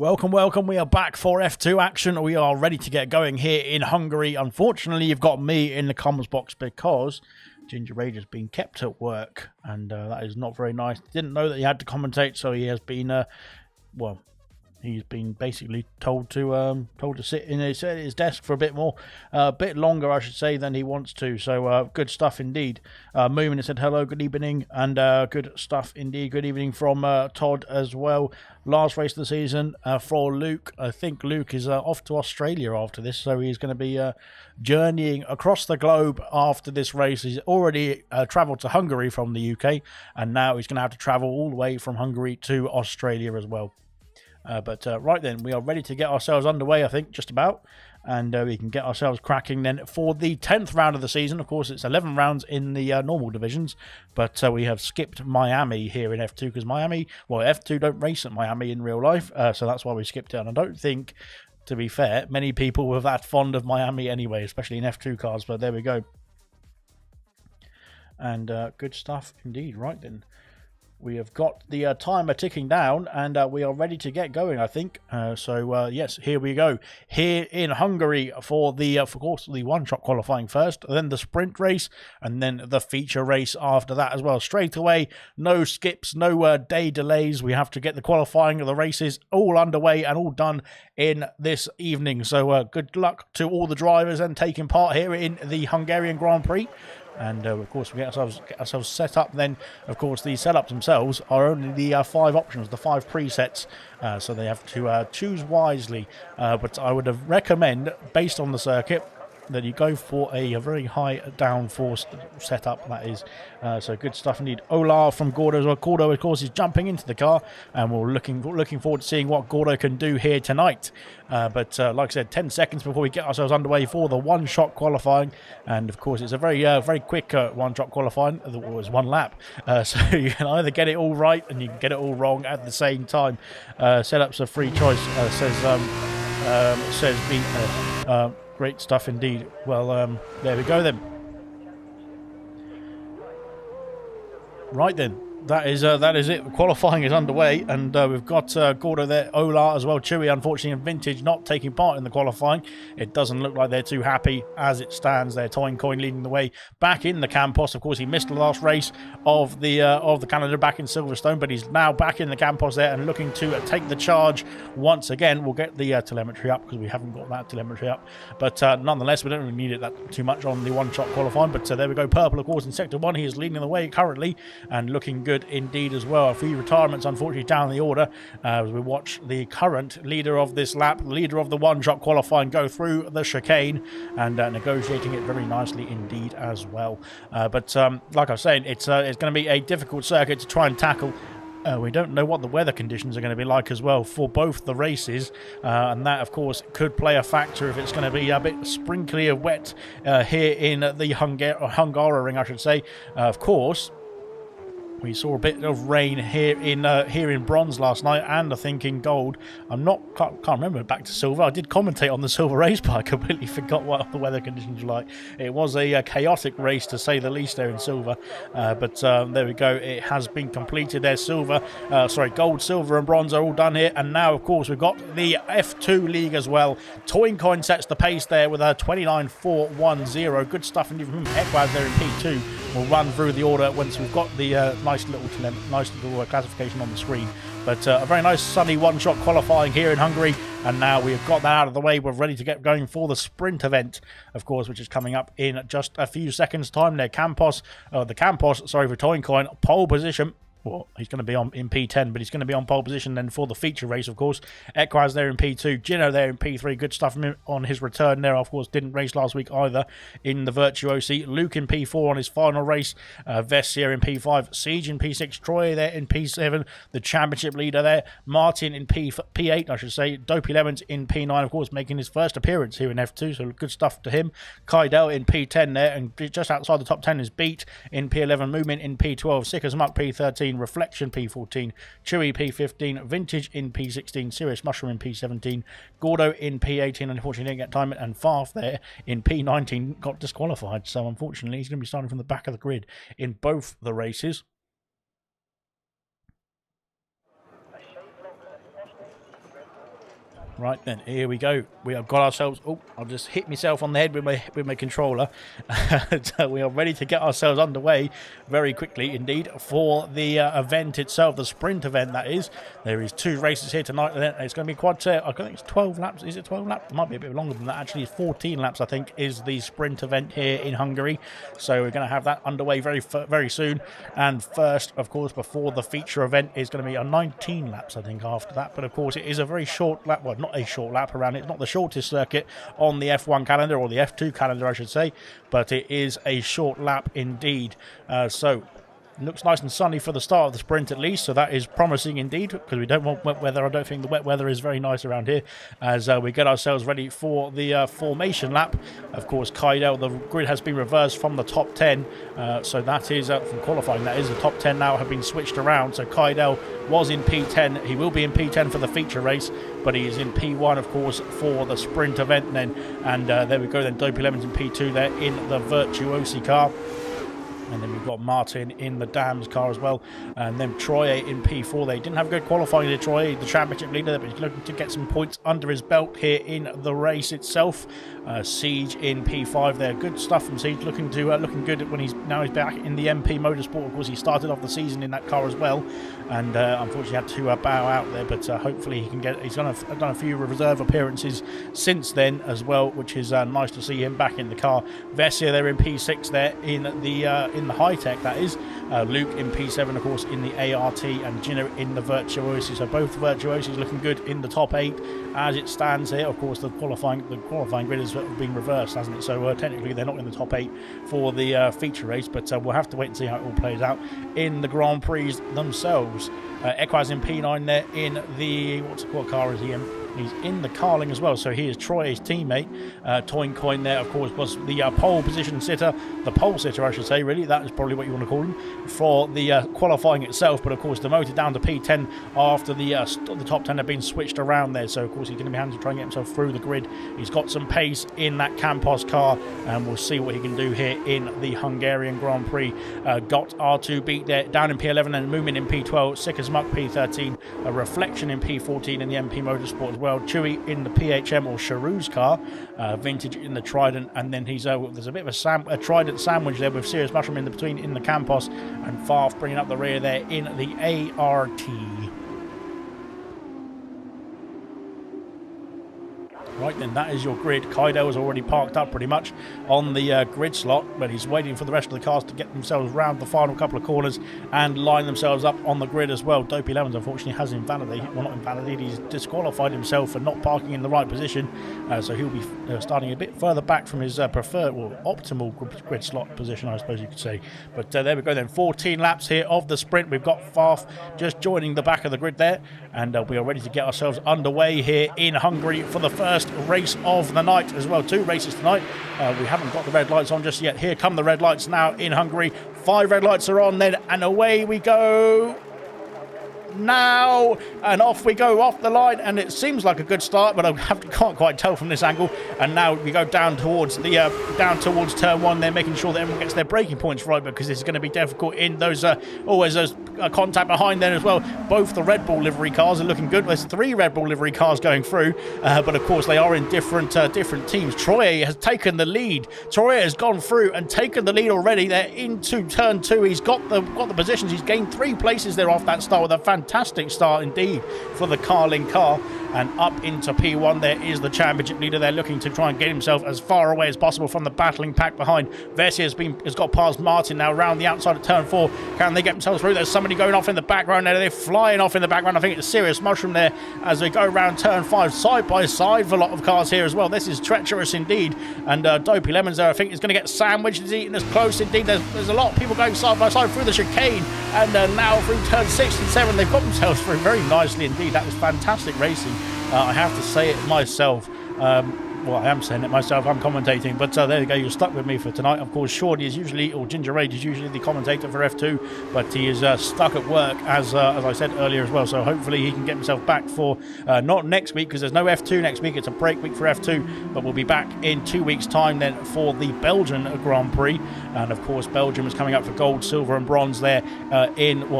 Welcome, welcome. We are back for F2 action. We are ready to get going here in Hungary. Unfortunately, you've got me in the comments box because Ginger Rage has been kept at work, and that is not very nice. Didn't know that he had to commentate, so he has been, well, he's been basically told to sit in his desk for a bit longer, I should say, than he wants to. So good stuff indeed. Moomin has said hello, good evening, and good stuff indeed. Good evening from Todd as well. Last race of the season for Luke. I think Luke is off to Australia after this, so he's going to be journeying across the globe after this race. He's already travelled to Hungary from the UK, and now he's going to have to travel all the way from Hungary to Australia as well. But right then, we are ready to get ourselves underway, I think, just about. And we can get ourselves cracking then for the 10th round of the season. Of course, it's 11 rounds in the normal divisions. But we have skipped Miami here in F2 because Miami, well, F2 don't race at Miami in real life. So that's why we skipped it. And I don't think, to be fair, many people were that fond of Miami anyway, especially in F2 cars. But there we go. And good stuff indeed. Right then. We have got the timer ticking down, and we are ready to get going, I think. Yes, here we go. Here in Hungary for the, of course, the one-shot qualifying first, then the sprint race, and then the feature race after that as well. Straight away, no skips, no day delays. We have to get the qualifying of the races all underway and all done in this evening. So good luck to all the drivers and taking part here in the Hungarian Grand Prix. And, of course, we get ourselves set up then. Of course, the setups themselves are only the 5 options, the 5 presets. So they have to choose wisely. But I would recommend, based on the circuit, that you go for a very high downforce setup, that is. So good stuff indeed. ALR from Gordo as well. Gordo, of course, is jumping into the car, and we're looking forward to seeing what Gordo can do here tonight. But like I said, 10 seconds before we get ourselves underway for the one-shot qualifying. And, of course, it's a very quick one-shot qualifying. It was 1 lap. So you can either get it all right and you can get it all wrong at the same time. Setups a free choice, says Beat. Great stuff indeed. Well, there we go then. Right then. That is it. Qualifying is underway, and we've got Gordo there, ALR as well. Chewy, unfortunately, and Vintage not taking part in the qualifying. It doesn't look like they're too happy as it stands. They're Toy Coin leading the way back in the Campos. Of course, he missed the last race of the Canada back in Silverstone, but he's now back in the Campos there and looking to take the charge once again. We'll get the telemetry up because we haven't got that telemetry up, but nonetheless, we don't really need it that too much on the one-shot qualifying. But there we go. Purple, of course, in Sector 1. He is leading the way currently and looking good indeed as well. A few retirements unfortunately down the order as we watch the current leader of this lap, leader of the one-shot qualifying, go through the chicane and negotiating it very nicely indeed as well. But like I was saying, it's going to be a difficult circuit to try and tackle. We don't know what the weather conditions are going to be like as well for both the races, and that of course could play a factor if it's going to be a bit sprinkly or wet here in the Hungaroring, I should say. Of course, we saw a bit of rain here in bronze last night, and I think in gold. Can't remember back to silver. I did commentate on the silver race, but I completely forgot what the weather conditions were like. It was a chaotic race to say the least there in silver. But there we go. It has been completed there. Gold, silver, and bronze are all done here. And now, of course, we've got the F2 League as well. Toincoin sets the pace there with a 29.410. Good stuff indeed from him. Ekwaz there in P2. We'll run through the order once we've got the nice little classification on the screen. But a very nice sunny one-shot qualifying here in Hungary, and now we've got that out of the way. We're ready to get going for the sprint event, of course, which is coming up in just a few seconds' time. There, for Toincoin, pole position. Well, he's going to be in P10, but he's going to be on pole position then for the feature race, of course. Ekwaz there in P2, Gino there in P3. Good stuff from him on his return there. Of course, didn't race last week either in the Virtuosi. Luke in P4 on his final race. Vess here in P5. Siege in P6. Troy there in P7. The championship leader there. Martin in P8, I should say. Dopey Lemons in P9, of course, making his first appearance here in F2, so good stuff to him. Kaidel in P10 there, and just outside the top 10 is Beat in P11. Movement in P12. Sick as Muck P13. Reflection P14, Chewy P15, Vintage in P16, Serious Mushroom in P17, Gordo in P18, unfortunately didn't get time, and Farf there in P19 got disqualified, so unfortunately he's going to be starting from the back of the grid in both the races. Right then, here we go. We have got ourselves... Oh, I'll just hit myself on the head with my controller. So we are ready to get ourselves underway very quickly indeed for the event itself, the sprint event that is. There is 2 races here tonight. It's going to be quite... I think it's 12 laps. Is it 12 laps? It might be a bit longer than that. Actually, it's 14 laps, I think, is the sprint event here in Hungary. So we're going to have that underway very soon. And first, of course, before the feature event is going to be a 19 laps, I think, after that. But of course, it is a very short lap. Well, not a short lap around it. It's not the shortest circuit on the F1 calendar, or the F2 calendar I should say, but it is a short lap indeed. So looks nice and sunny for the start of the sprint at least, so that is promising indeed, because we don't want wet weather. I don't think the wet weather is very nice around here as we get ourselves ready for the formation lap. Of course, Kaidel, the grid has been reversed from the top 10, so that is from qualifying. That is the top 10 now have been switched around. So Kaidel was in P10. He will be in P10 for the feature race, but he is in P1, of course, for the sprint event then. And there we go then, Dopey Lemons in P2 there in the Virtuosi car. And then we've got Martin in the Dams car as well. And then Troy in P4. They didn't have good qualifying there, Troy, the championship leader, but he's looking to get some points under his belt here in the race itself. Siege in P5 there. Good stuff from Siege, looking good when he's back in the MP Motorsport. Of course, he started off the season in that car as well, and unfortunately had to bow out there. But hopefully he can get. He's done a few reserve appearances since then as well, which is nice to see him back in the car. Vessia there in P6 there in the high tech, that is. Luke in P7, of course, in the ART, and Gino in the Virtuosi. So both Virtuosis looking good in the top 8 as it stands here. Of course, the qualifying grid has been reversed, hasn't it? So technically they're not in the top 8 for the feature race, but we'll have to wait and see how it all plays out in the Grand Prix themselves. Equaz in P9 there in the... What car is he in? He's in the Carling as well, so he is Troy's teammate. Toincoin there, of course, was the pole position sitter, the pole sitter, I should say, really. That is probably what you want to call him for the qualifying itself. But of course, demoted down to P10 after the top 10 have been switched around there. So of course, he's going to be having to try and get himself through the grid. He's got some pace in that Campos car, and we'll see what he can do here in the Hungarian Grand Prix. Got R2 beat there down in P11, and Moomin in P12, Sick as Muck P13, a Reflection in P14 in the MP Motorsport as well. Chewy in the PHM or Charou's car, Vintage in the Trident, and then he's there's a bit of a Trident sandwich there with Serious Mushroom in between in the Campos, and Farf bringing up the rear there in the ART. Right then, that is your grid. Kaido is already parked up pretty much on the grid slot, but he's waiting for the rest of the cars to get themselves round the final couple of corners and line themselves up on the grid as well. Dopey Lemons unfortunately has invalidated, well, not invalidated, he's disqualified himself for not parking in the right position, so he'll be starting a bit further back from his preferred or optimal grid slot position, I suppose you could say. But there we go then, 14 laps here of the sprint. We've got Farf just joining the back of the grid there, and we are ready to get ourselves underway here in Hungary for the first race of the night as well. 2 races tonight. We haven't got the red lights on just yet. Here come the red lights now in Hungary. 5 red lights are on then, and away we go now, and off we go off the line, and it seems like a good start, but I can't quite tell from this angle. And now we go down towards turn 1 there, making sure that everyone gets their braking points right, because this is going to be difficult in those always those contact behind there as well. Both the Red Bull livery cars are looking good. There's 3 Red Bull livery cars going through, but of course they are in different teams. Troy has taken the lead. Troy has gone through and taken the lead already. They're into turn 2. He's got the positions. He's gained 3 places there off that start, with a fantastic start indeed for the Carling car. And up into P1 there is the championship leader. They're looking to try and get himself as far away as possible from the battling pack behind. Vessi has got past Martin now around the outside of turn 4. Can they get themselves through? There's somebody going off in the background there. They're flying off in the background. I think it's a Serious Mushroom there as they go around turn 5 side by side for a lot of cars here as well. This is treacherous indeed. And Dopey Lemons there, I think, is going to get sandwiched. He's eating as close indeed. There's a lot of people going side by side through the chicane, and now through turn 6 and 7 they've got themselves through very nicely indeed. That was fantastic racing. I have to say it myself. Well, I am saying it myself, I'm commentating, but there you go, you're stuck with me for tonight. Of course, Shorty is usually, or Ginger Rage is usually the commentator for F2, but he is stuck at work, as I said earlier as well, so hopefully he can get himself back for, not next week, because there's no F2 next week, it's a break week for F2, but we'll be back in 2 weeks' time then for the Belgian Grand Prix, And of course, Belgium is coming up for gold, silver, and bronze there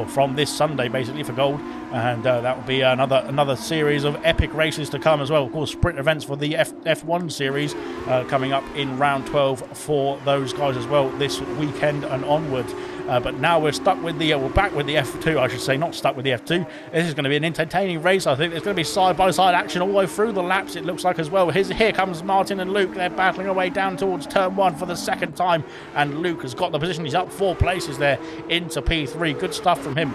from this Sunday basically for gold. And that will be another series of epic races to come as well. Of course, sprint events for the F1 series coming up in round 12 for those guys as well this weekend and onwards. But now we're stuck with we're back with the F2, I should say, not stuck with the F2. This is going to be an entertaining race. I think there's going to be side-by-side action all the way through the laps, it looks like as well. Here comes Martin and Luke. They're battling away down towards turn 1 for the second time. And Luke has got the position. He's up 4 places there into P3. Good stuff from him.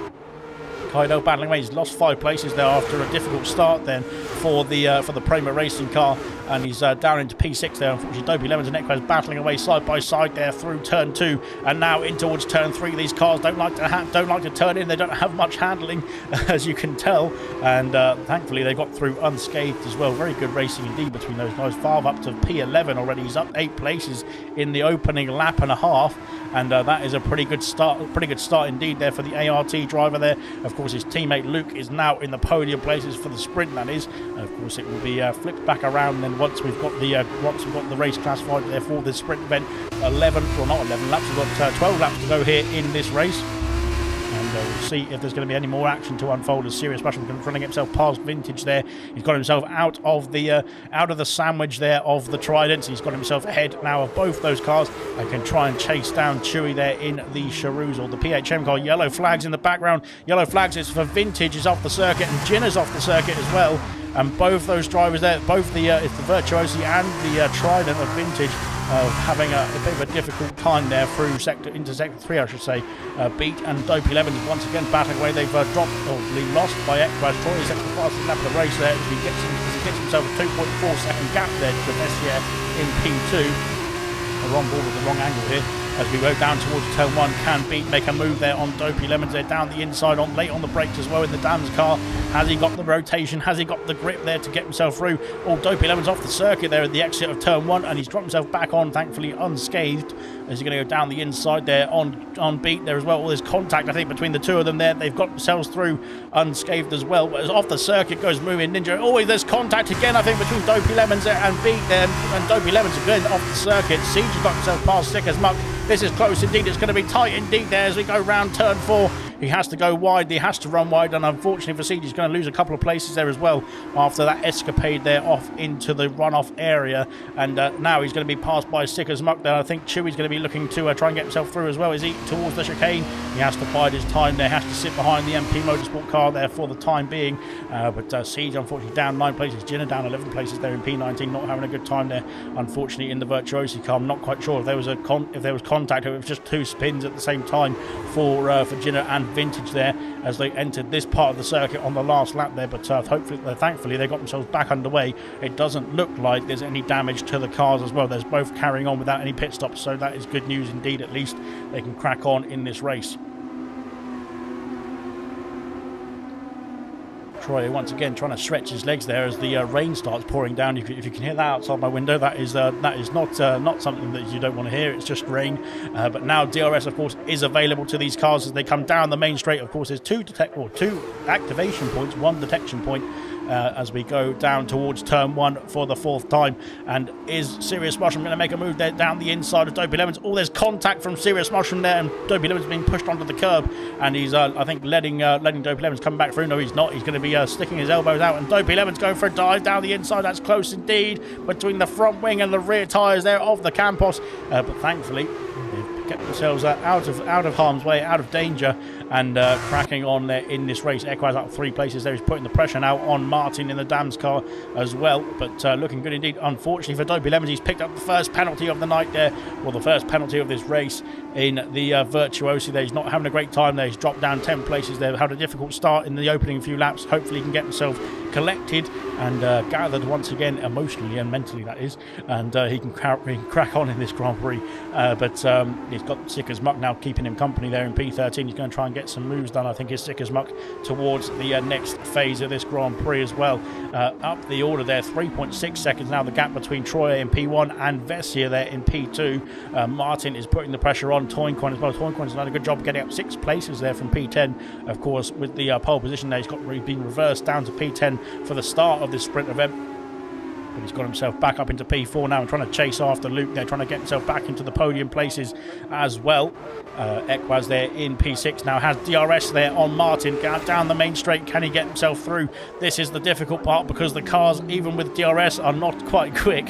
Kaido battling away. He's lost 5 places there after a difficult start then for the Prema Racing car, and he's down into P6 there. Unfortunately, Dopey Lemons and Equaz battling away side by side there through turn 2 and now in towards turn 3. These cars don't like to turn in. They don't have much handling, as you can tell, and thankfully they got through unscathed as well. Very good racing indeed between those guys. Favre up to P11 already. He's up 8 places in the opening lap and a half, and that is a pretty good start indeed there for the ART driver there. Of course, his teammate Luke is now in the podium places for the sprint, that is. Of course, it will be flipped back around then once we've got the race classified there for this sprint event. 11 laps. We've got 12 laps to go here in this race. And we'll see if there's going to be any more action to unfold as Serious Mushroom trying to get himself past Vintage there. He's got himself out of the sandwich there of the Tridents. He's got himself ahead now of both those cars and can try and chase down Chewy there in the Charouz or the PHM car. Yellow flags in the background. Yellow flags is for Vintage is off the circuit, and Jinner's off the circuit as well. And both those drivers there, both it's the Virtuosi and the Trident of Vintage, having a bit of a difficult time there through into sector 3, I should say. Beat and Dopey Lemons once again battling away. They've lost by Equaz. Troy is at the fastest lap of the race there as he gets himself a 2.4 second gap there to Messier in P2. The wrong ball with the wrong angle here. As we go down towards turn 1, can Beat make a move there on Dopey Lemons? They're down the inside, late on the brakes as well in the Dams car. Has he got the rotation? Has he got the grip there to get himself through? Oh, Dopey Lemons off the circuit there at the exit of turn 1, and he's dropped himself back on, thankfully unscathed. As he's going to go down the inside there on Beat there as well. Well, there's contact, I think, between the two of them there. They've got themselves through unscathed as well. But as off the circuit goes Moving Ninja. Oh, there's contact again, I think, between Dopey Lemons and Beat there. And Dopey Lemons again off the circuit. Siege has got himself past Sick as Muck. This is close indeed. It's going to be tight indeed there as we go round turn 4. He has to go wide. He has to run wide. And unfortunately for Siege, he's going to lose a couple of places there as well after that escapade there off into the runoff area. And now he's going to be passed by Sick as Muck there. I think Chewy's going to be looking to try and get himself through as well. Is he towards the chicane? He has to bide his time there. Has to sit behind the MP Motorsport car there for the time being. But Siege, unfortunately, down 9 places. Jinner down 11 places there in P19. Not having a good time there, unfortunately, in the Virtuosi car. I'm not quite sure if there was contact. It was just 2 spins at the same time for Jinner and Vintage there as they entered this part of the circuit on the last lap there. But thankfully, they got themselves back underway. It doesn't look like there's any damage to the cars as well. There's both carrying on without any pit stops, so that is good news indeed. At least they can crack on in this race. Troy once again trying to stretch his legs there as the rain starts pouring down. If you can hear that outside my window, that is not something that you don't want to hear. It's just rain. But now DRS, of course, is available to these cars as they come down the main straight. Of course, there's 2 activation points, 1 detection point. As we go down towards turn 1 for the 4th time. And is Serious Mushroom going to make a move there down the inside of Dopey Lemons? Oh, there's contact from Serious Mushroom there, and Dopey Lemons being pushed onto the curb, and he's I think letting Dopey Lemons come back through. No, he's not. He's going to be sticking his elbows out, and Dopey Lemons going for a dive down the inside. That's close indeed between the front wing and the rear tyres there of the Campos, but thankfully they've kept themselves out of harm's way, out of danger, and cracking on there in this race. Equaz up 3 places there. He's putting the pressure now on Martin in the Dams car as well, but looking good indeed. Unfortunately for Dopey Lemons, he's picked up the first penalty of the night there, or the first penalty of this race in the Virtuosi there. He's not having a great time there. He's dropped down 10 places there. Had a difficult start in the opening few laps. Hopefully he can get himself collected and gathered once again, emotionally and mentally, that is, and he can crack on in this Grand Prix. But he's got Sick as Muck now keeping him company there in P13. He's going to try and get some moves done, I think, is Sick as Muck towards the next phase of this Grand Prix as well. Up the order there, 3.6 seconds now, the gap between Troy in P1 and Vessia there in P2. Martin is putting the pressure on Toincoin as well. Toincoin's done a good job getting up 6 places there from P10. Of course, with the pole position there, he's been reversed down to P10 for the start of this sprint event. But he's got himself back up into P4 now and trying to chase after Luke there, trying to get himself back into the podium places as well. Ekwaz there in P6 now, has DRS there on Martin down the main straight. Can he get himself through? This is the difficult part because the cars, even with DRS, are not quite quick.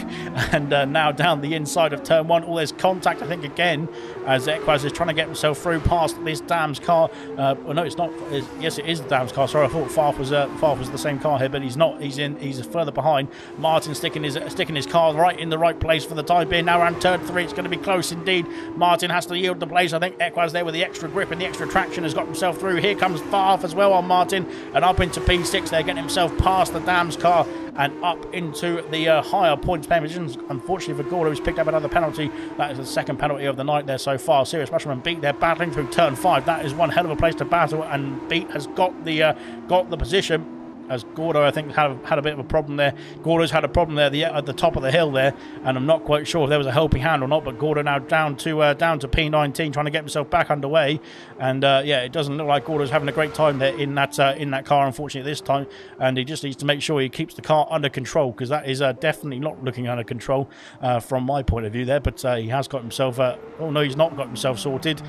And now down the inside of turn 1, there's contact, I think, again, as Ekwaz is trying to get himself through past this Dam's car. Well, no, it's not. Yes, it is the Dam's car. Sorry, I thought Farf was the same car here, but he's not. He's further behind. Martin sticking his car right in the right place for the time being. Now around turn 3, it's going to be close indeed. Martin has to yield the place. I think Ekwaz there with the extra grip and the extra traction has got himself through. Here comes Farf as well on Martin, and up into P6 there, getting himself past the Dam's car and up into the higher points positions. Unfortunately for Gordo, who's picked up another penalty. That is the second penalty of the night there so far. Serious Mushroom and Beat, they're battling through turn 5. That is one hell of a place to battle, and Beat has got the position, as Gordo, I think, had a bit of a problem there. Gordo's had a problem there at the top of the hill there, and I'm not quite sure if there was a helping hand or not, but Gordo now down to P19, trying to get himself back underway. And yeah, it doesn't look like Gordo's having a great time there in that car, unfortunately, this time. And he just needs to make sure he keeps the car under control, because that is definitely not looking under control from my point of view there. But he has got himself... oh, no, he's not got himself sorted.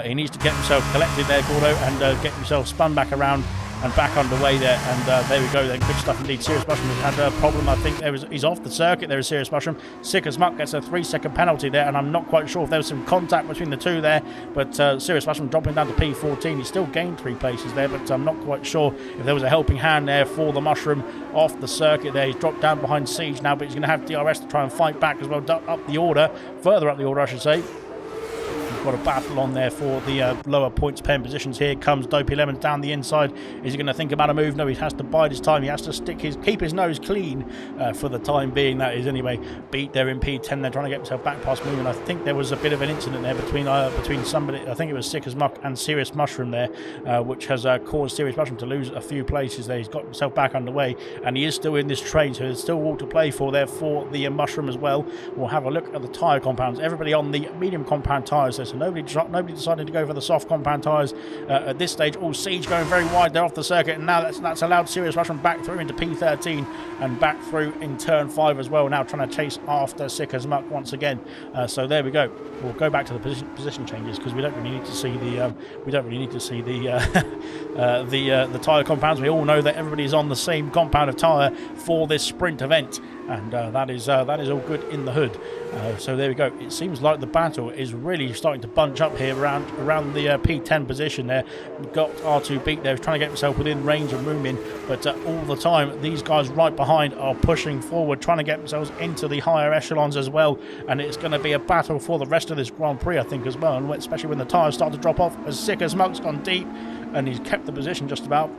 He needs to get himself collected there, Gordo, and get himself spun back around and back underway there, and there we go then. Good stuff indeed. Serious Mushroom has had a problem. I think he's off the circuit there, is Serious Mushroom. Sick as Muck gets a 3-second penalty there, and I'm not quite sure if there was some contact between the two there, but Serious Mushroom dropping down to P14. He still gained 3 places there, but I'm not quite sure if there was a helping hand there for the Mushroom off the circuit there. He's dropped down behind Siege now, but he's going to have DRS to try and fight back as well, up the order, further up the order I should say. We've got a battle on there for the lower points pen positions. Here comes Dopey Lemons down the inside. Is he going to think about a move? No, he has to bide his time. He has to keep his nose clean for the time being. That is anyway. Beat there in P10. They're trying to get himself back past Moon. And I think there was a bit of an incident there between somebody. I think it was Sick as Muck and Serious Mushroom there, which has caused Serious Mushroom to lose a few places there. He's got himself back underway, and he is still in this train, so there's still all to play for there for the Mushroom as well. We'll have a look at the tyre compounds. Everybody on the medium compound tyres there, so nobody decided to go for the soft compound tyres at this stage. All Siege going very wide there off the circuit, and now that's allowed Serious Mushroom back through into P13 and back through in turn 5 as well. Now trying to chase after Sick as Muck once again. So there we go. We'll go back to the position changes because we don't really need to see the tyre compounds. We all know that everybody's on the same compound of tyre for this sprint event, and that is all good in the hood. So there we go. It seems like the battle is really starting to bunch up here around the P10 position there. We've got R2 Beat there trying to get himself within range of Moomin, but all the time these guys right behind are pushing forward, trying to get themselves into the higher echelons as well, and it's going to be a battle for the rest of this Grand Prix, I think, as well, and especially when the tyres start to drop off. As Sick as Muck's gone deep, and he's kept the position just about,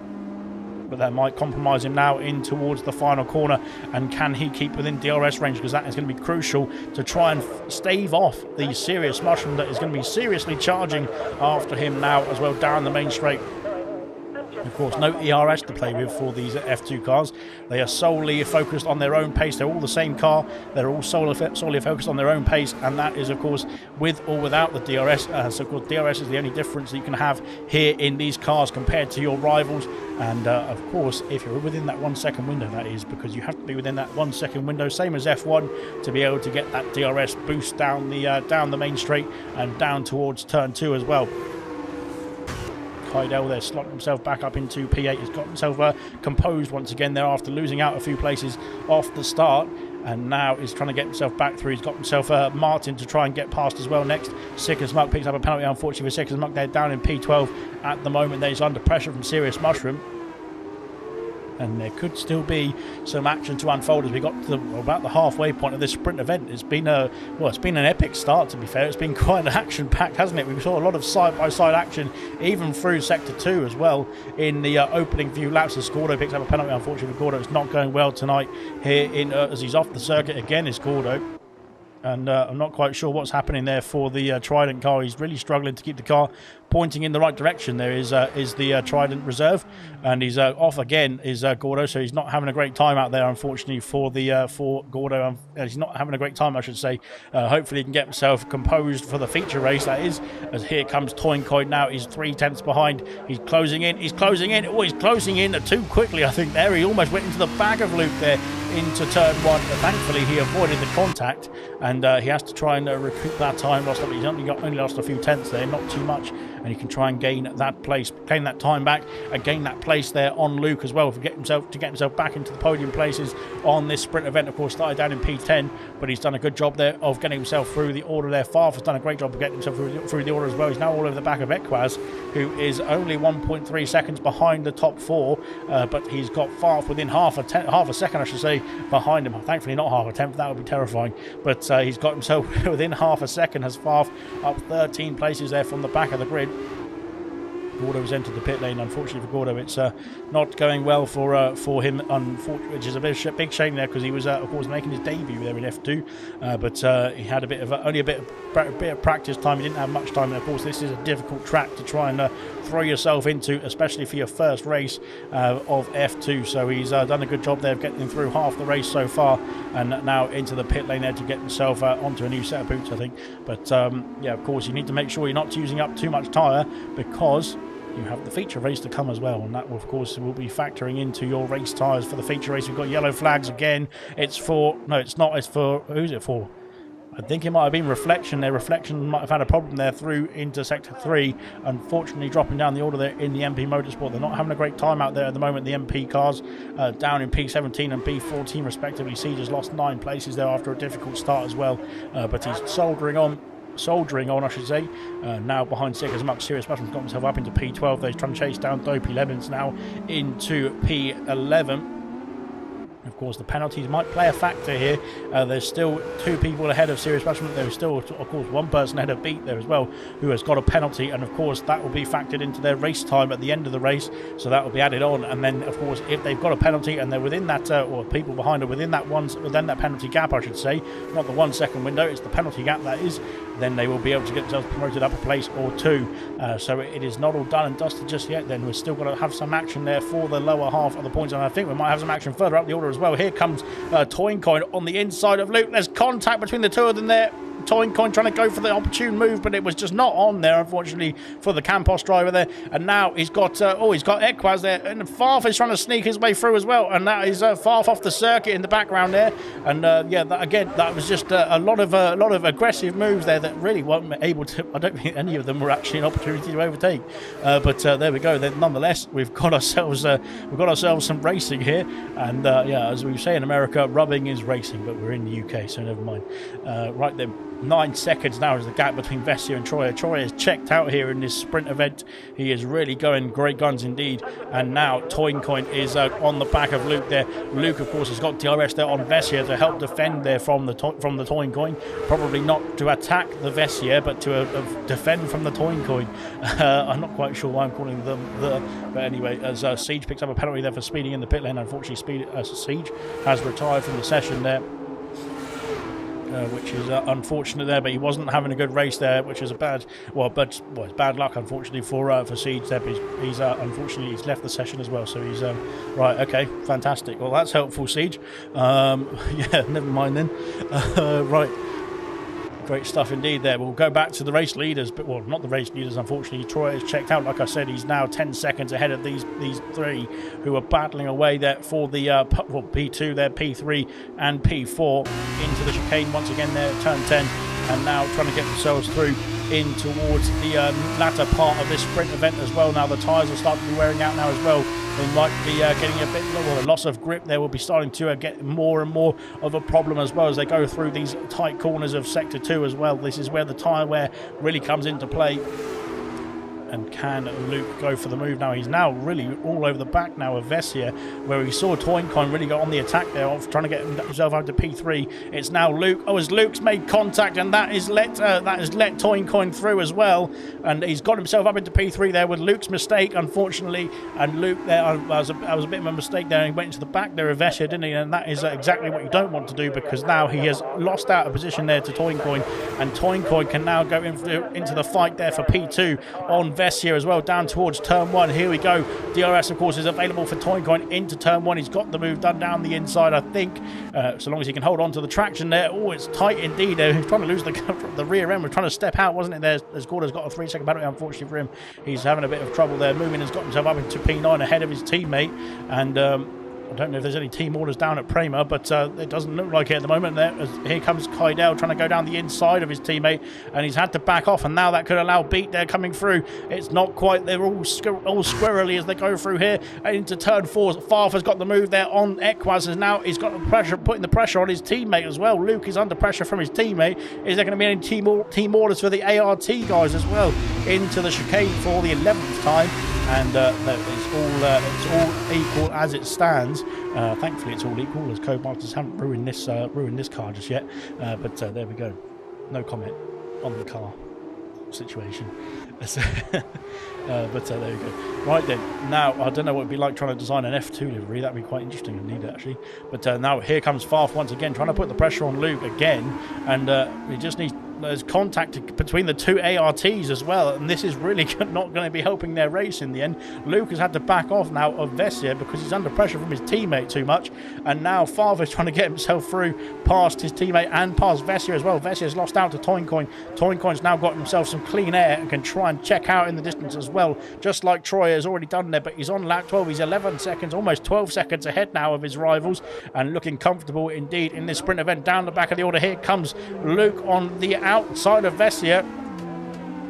but that might compromise him now in towards the final corner. And can he keep within DRS range, because that is going to be crucial to try and stave off the Serious Mushroom that is going to be seriously charging after him now as well down the main straight. Of course, no ERS to play with for these F2 cars. They are solely focused on their own pace. They're all the same car. They're all solely focused on their own pace, and that is, of course, with or without the DRS. So, of course, DRS is the only difference that you can have here in these cars compared to your rivals. And, of course, if you're within that 1 second window, that is, because you have to be within that 1 second window, same as F1, to be able to get that DRS boost down the main straight and down towards turn 2 as well. Heidel there slotting himself back up into P8. He's got himself composed once again there after losing out a few places off the start, and now he's trying to get himself back through. He's got himself Martin to try and get past as well next. Sick as Muck picks up a penalty, unfortunately for Sick as Muck. They're down in P12 at the moment. He's under pressure from Serious Mushroom, and there could still be some action to unfold as we got to about the halfway point of this sprint event. It's been an epic start, to be fair. It's been quite action-packed, hasn't it? We saw a lot of side-by-side action, even through Sector 2 as well, in the opening few laps. As Gordo picks up a penalty, unfortunately for Gordo. It's not going well tonight here as he's off the circuit again, is Gordo. And I'm not quite sure what's happening there for the Trident car. He's really struggling to keep the car pointing in the right direction there is the Trident Reserve, and he's off again is Gordo, so he's not having a great time out there, unfortunately, for Gordo. He's not having a great time, I should say. Hopefully he can get himself composed for the feature race, that is, as here comes Toincoin now. He's 3/10 behind. He's closing in. Oh, he's closing in too quickly, I think, there. He almost went into the back of Luke there into turn 1. Thankfully, he avoided the contact, and he has to try and recoup that time. He's only lost a few tenths there, not too much, and he can try and gain that time back, and gain that place there on Luke as well to get himself back into the podium places on this sprint event. Of course, started down in P10, but he's done a good job there of getting himself through the order there. Farf has done a great job of getting himself through the order as well. He's now all over the back of Equaz, who is only 1.3 seconds behind the top 4, but he's got Farf within half a second, I should say, behind him. Thankfully not half a tenth, that would be terrifying, but he's got himself within half a second, has Farf up 13 places there from the back of the grid. Gordo has entered the pit lane. Unfortunately for Gordo, it's not going well for him, which is a big shame there, because he was, of course, making his debut there in F2, but he had only a bit of practice time. He didn't have much time, and of course this is a difficult track to try and throw yourself into, especially for your first race of F2. So he's done a good job there of getting through half the race so far, and now into the pit lane there to get himself onto a new set of boots, I think. But yeah, of course, you need to make sure you're not using up too much tyre, because you have the feature race to come as well, and that, of course, will be factoring into your race tyres for the feature race. We've got yellow flags again. It's for... No, it's not. It's for... Who's it for? I think it might have been Reflection there. Reflection might have had a problem there through into Sector 3. Unfortunately, dropping down the order there in the MP Motorsport. They're not having a great time out there at the moment, the MP cars. Down in P17 and P14, respectively. Siege has lost 9 places there after a difficult start as well. But he's soldiering on, I should say. Now behind Sick Much. Serious Mushrooms got himself up into P12. He's trying to chase down Dopey Lemons now into P11. Of course, the penalties might play a factor here. There's still 2 people ahead of Serious Mushroom. There's still, of course, 1 person ahead of Beat there as well, who has got a penalty, and of course that will be factored into their race time at the end of the race, so that will be added on. And then, of course, if they've got a penalty and they're within that, or people behind are within that penalty gap, I should say, not the 1 second window, it's the penalty gap, that is, then they will be able to get themselves promoted up a place or 2. So it is not all done and dusted just yet. Then we're still going to have some action there for the lower half of the points, and I think we might have some action further up the order as well. Here comes Toincoin on the inside of Luke. There's contact between the 2 of them there. Toincoin trying to go for the opportune move, but it was just not on there, unfortunately, for the Campos driver there. And now he's got Equaz there, and Farf is trying to sneak his way through as well, and that is Farf off the circuit in the background there. And yeah, that was just a lot of aggressive moves there that really weren't able to. I don't think any of them were actually an opportunity to overtake. But there we go. Then nonetheless, we've got ourselves some racing here, and yeah, as we say in America, rubbing is racing, but we're in the UK, so never mind. Right then. 9 seconds now is the gap between Vessia and Troyer. Troyer is checked out here in this sprint event. He is really going great guns indeed. And now Toincoin is on the back of Luke there. Luke, of course, has got DRS there on Vessia to help defend there from the Toincoin. Probably not to attack the Vessia, but to defend from the Toincoin. I'm not quite sure why I'm calling them but anyway, as Siege picks up a penalty there for speeding in the pit lane. Unfortunately, Siege has retired from the session there. Which is unfortunate there, but he wasn't having a good race there, which is it's bad luck, unfortunately, for Siege there. But he's unfortunately he's left the session as well, so he's right. Okay, fantastic. Well, that's helpful, Siege. Yeah, never mind then. Right. Great stuff indeed there. We'll go back to the race leaders, but well, not the race leaders, unfortunately. Troy is checked out. Like I said, he's now 10 seconds ahead of these 3 who are battling away there for the P2 there, P3 and P4 into the chicane once again there at turn 10, and now trying to get themselves through in towards the latter part of this sprint event as well. Now the tyres are starting to be wearing out now as well. They might be getting a bit, well, the loss of grip there will be starting to get more and more of a problem as well as they go through these tight corners of Sector 2 as well. This is where the tyre wear really comes into play. And can Luke go for the move now? He's now really all over the back now of Vessia, where we saw Toincoin really go on the attack there, of trying to get himself out to P3. It's now Luke. Oh, as Luke's made contact, and that has let Toincoin through as well, and he's got himself up into P3 there with Luke's mistake, unfortunately. And Luke there, was a bit of a mistake there. He went into the back there of Vessia, didn't he? And that is exactly what you don't want to do, because now he has lost out a position there to Toincoin, and Toincoin can now go into the fight there for P2 on Vessier as well down towards turn 1. Here we go. DRS, of course, is available for Toincoin into turn 1. He's got the move done down the inside, I think, so long as he can hold on to the traction there. Oh, it's tight indeed. He's trying to lose the rear end. We're trying to step out, wasn't it, there? As Gordo's got a 3-second penalty, unfortunately for him. He's having a bit of trouble there. Moomin has got himself up into P9 ahead of his teammate, and I don't know if there's any team orders down at Prema, but it doesn't look like it at the moment. Here comes Kaidel trying to go down the inside of his teammate, and he's had to back off, and now that could allow Beat there coming through. It's not quite. They're all squirrely as they go through here into turn 4. Farf has got the move there on Equaz, and now he's got the pressure, putting the pressure on his teammate as well. Luke is under pressure from his teammate. Is there going to be any team orders for the ART guys as well into the chicane for the 11th time? And it's all equal as it stands. Thankfully, it's all equal as Codemasters haven't ruined this car just yet. But there we go. No comment on the car situation. But there we go. Right then, now I don't know what it'd be like trying to design an F2 livery. That'd be quite interesting indeed, actually. But now here comes Farf once again, trying to put the pressure on Luke again, and he just needs. There's contact between the two ARTs as well, and this is really not going to be helping their race in the end. Luke has had to back off now of Vessier because he's under pressure from his teammate too much, and now Favre is trying to get himself through past his teammate and past Vessier as well. Vessier's lost out to Toincoin. Toincoin's now got himself some clean air and can try and check out in the distance as well, just like Troy has already done there, but he's on lap 12. He's 11 seconds, almost 12 seconds ahead now of his rivals, and looking comfortable indeed in this sprint event. Down the back of the order, here comes Luke on the outside of Vessier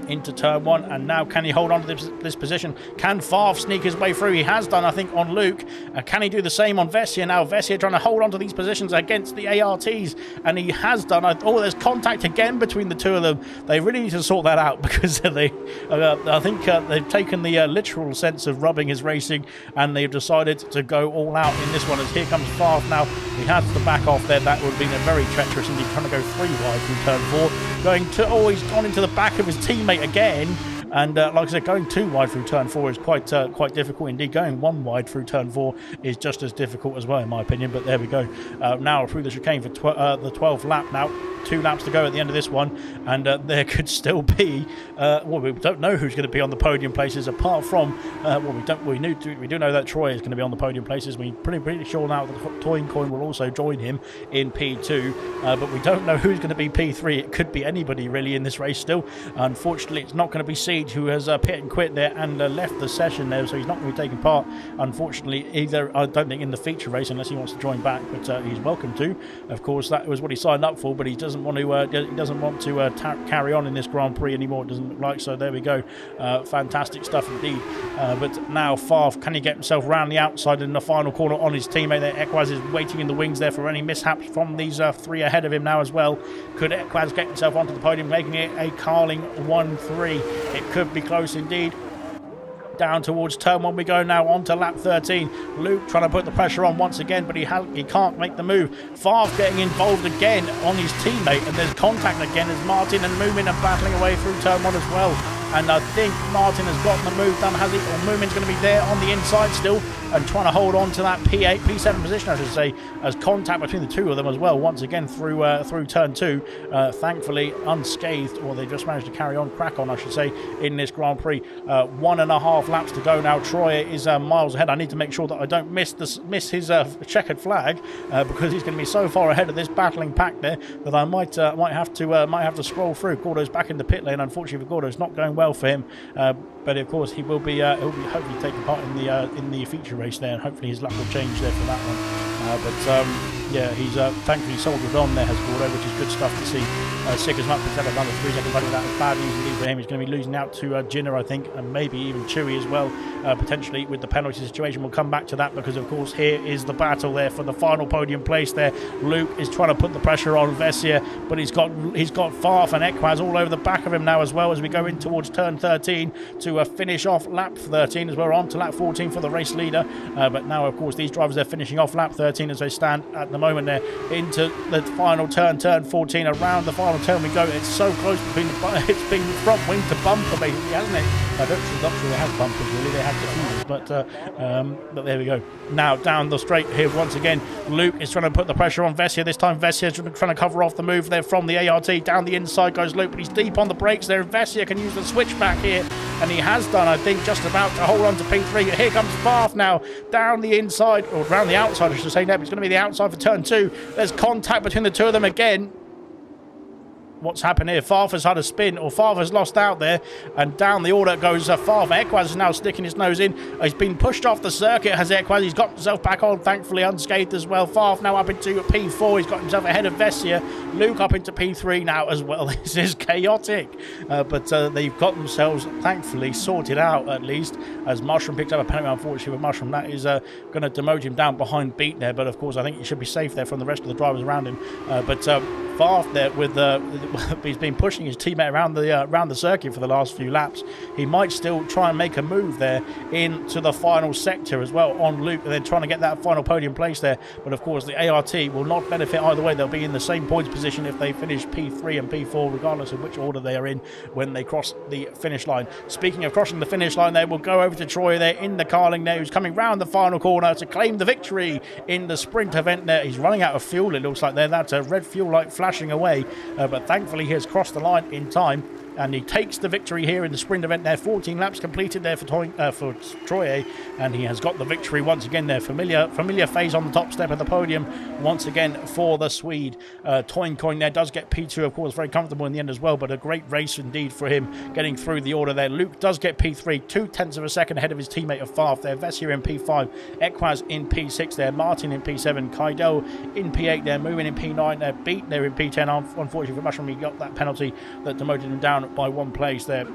into turn 1, and now can he hold on to this position? Can Farf sneak his way through? He has done, I think, on Luke. Can he do the same on Vessier? Now Vessier trying to hold on to these positions against the ARTs, and he has done. Oh, there's contact again between the two of them. They really need to sort that out, because I think they've taken the literal sense of rubbing his racing, and they've decided to go all out in this one. As here comes Farf now. He has to back off there. That would have been a very treacherous indeed, trying to go 3 wide through turn 4. He's gone into the back of his teammate again, and like I said, going 2 wide through turn 4 is quite difficult indeed. Going 1 wide through turn 4 is just as difficult as well, in my opinion. But there we go. Now through the chicane for the 12th lap now. 2 laps to go at the end of this one, and there could still be well, we don't know who's going to be on the podium places, apart from we do know that Troy is going to be on the podium places. We're pretty sure now that Toincoin will also join him in P2, but we don't know who's going to be P3. It could be anybody really in this race still. Unfortunately, it's not going to be Siege, who has pit and quit there and left the session there, so he's not going to be taking part, unfortunately, either. I don't think in the feature race, unless he wants to join back, but he's welcome to. Of course, that was what he signed up for, but he doesn't want to carry on in this Grand Prix anymore, it doesn't look like. So there we go. Fantastic stuff indeed. But now Farf, can he get himself round the outside in the final corner on his teammate there? Equaz is waiting in the wings there for any mishaps from these 3 ahead of him now as well. Could Equaz get himself onto the podium, making it a Carling 1-3? It could be close indeed. Down towards turn 1 we go now, on to lap 13. Luke trying to put the pressure on once again, but he can't make the move. Farf getting involved again on his teammate, and there's contact again as Martin and Moomin are battling away through turn 1 as well. And I think Martin has gotten the move done, has he? Or Moomin's going to be there on the inside still and trying to hold on to that P8, P7 position, I should say, as contact between the two of them as well, once again through turn 2. Thankfully unscathed, or they just managed to carry on, crack on, I should say, in this Grand Prix. 1.5 laps to go now. Troy is miles ahead. I need to make sure that I don't miss his checkered flag, because he's going to be so far ahead of this battling pack there that I might have to scroll through. Gordo's back in the pit lane. Unfortunately for Gordo, it's not going well for him, but of course he'll be hopefully taking part in the feature race there, and hopefully his luck will change there for that one. But yeah, he's thankfully soldiered on there, has Gordo, which is good stuff to see. Sick as much instead of another 3-second penalty. That was bad news indeed for him. He's going to be losing out to Jinner, I think, and maybe even Chewy as well, potentially with the penalty situation. We'll come back to that, because of course here is the battle there for the final podium place there. Luke is trying to put the pressure on Vessier, but he's got Farf and Equaz all over the back of him now as well, as we go in towards turn 13 to finish off lap 13, as we're on to lap 14 for the race leader. But now of course these drivers are finishing off lap 13 as they stand at the the moment there into the final turn, turn 14. Around the final turn we go. It's so close between it's been front wing to bumper basically, hasn't it? I not sure they had bumpers really, they had diffusers, but there we go. Now down the straight here once again, Luke is trying to put the pressure on Vessia. This time Vessia is trying to cover off the move there from the ART. Down the inside goes Luke, but he's deep on the brakes there. Vessia can use the switchback here, and he has done, I think, just about to hold on to P3. Here comes Farf now, down the inside, or around the outside I should say. No, it's going to be the outside for turn 2. There's contact between the two of them again. What's happened here? Farf has had a spin, or Farf has lost out there, and down the order goes Farf. Equaz is now sticking his nose in. He's been pushed off the circuit, has Equaz. He's got himself back on, thankfully unscathed as well. Farf now up into P4. He's got himself ahead of Vessia. Luke up into P3 now as well. This is chaotic, but they've got themselves, thankfully, sorted out at least, as Mushroom picked up a penalty, unfortunately, with Mushroom. That is going to demote him down behind Beat there, but of course I think he should be safe there from the rest of the drivers around him. But Farf there with he's been pushing his teammate around the circuit for the last few laps. He might still try and make a move there into the final sector as well on Luke, and then trying to get that final podium place there. But of course the ART will not benefit either way. They'll be in the same points position if they finish P3 and P4 regardless of which order they are in when they cross the finish line. Speaking of crossing the finish line, they will go over to Troy there in the Carling there, who's coming round the final corner to claim the victory in the sprint event there. He's running out of fuel, it looks like there. That's a red fuel light flashing away, but thankfully he has crossed the line in time, and he takes the victory here in the sprint event there. 14 laps completed there for Troye, and he has got the victory once again there. Familiar phase on the top step of the podium once again for the Swede. Toincoin there does get P2, of course, very comfortable in the end as well, but a great race indeed for him getting through the order there. Luke does get P3, 0.2 of a second ahead of his teammate of Farf there. Vessia in P5, Equaz in P6 there, Martin in P7, Kaidel in P8 there, moving in P9 there, Beat there in P10. Unfortunately for Mushroom, he got that penalty that demoted him down by one place there.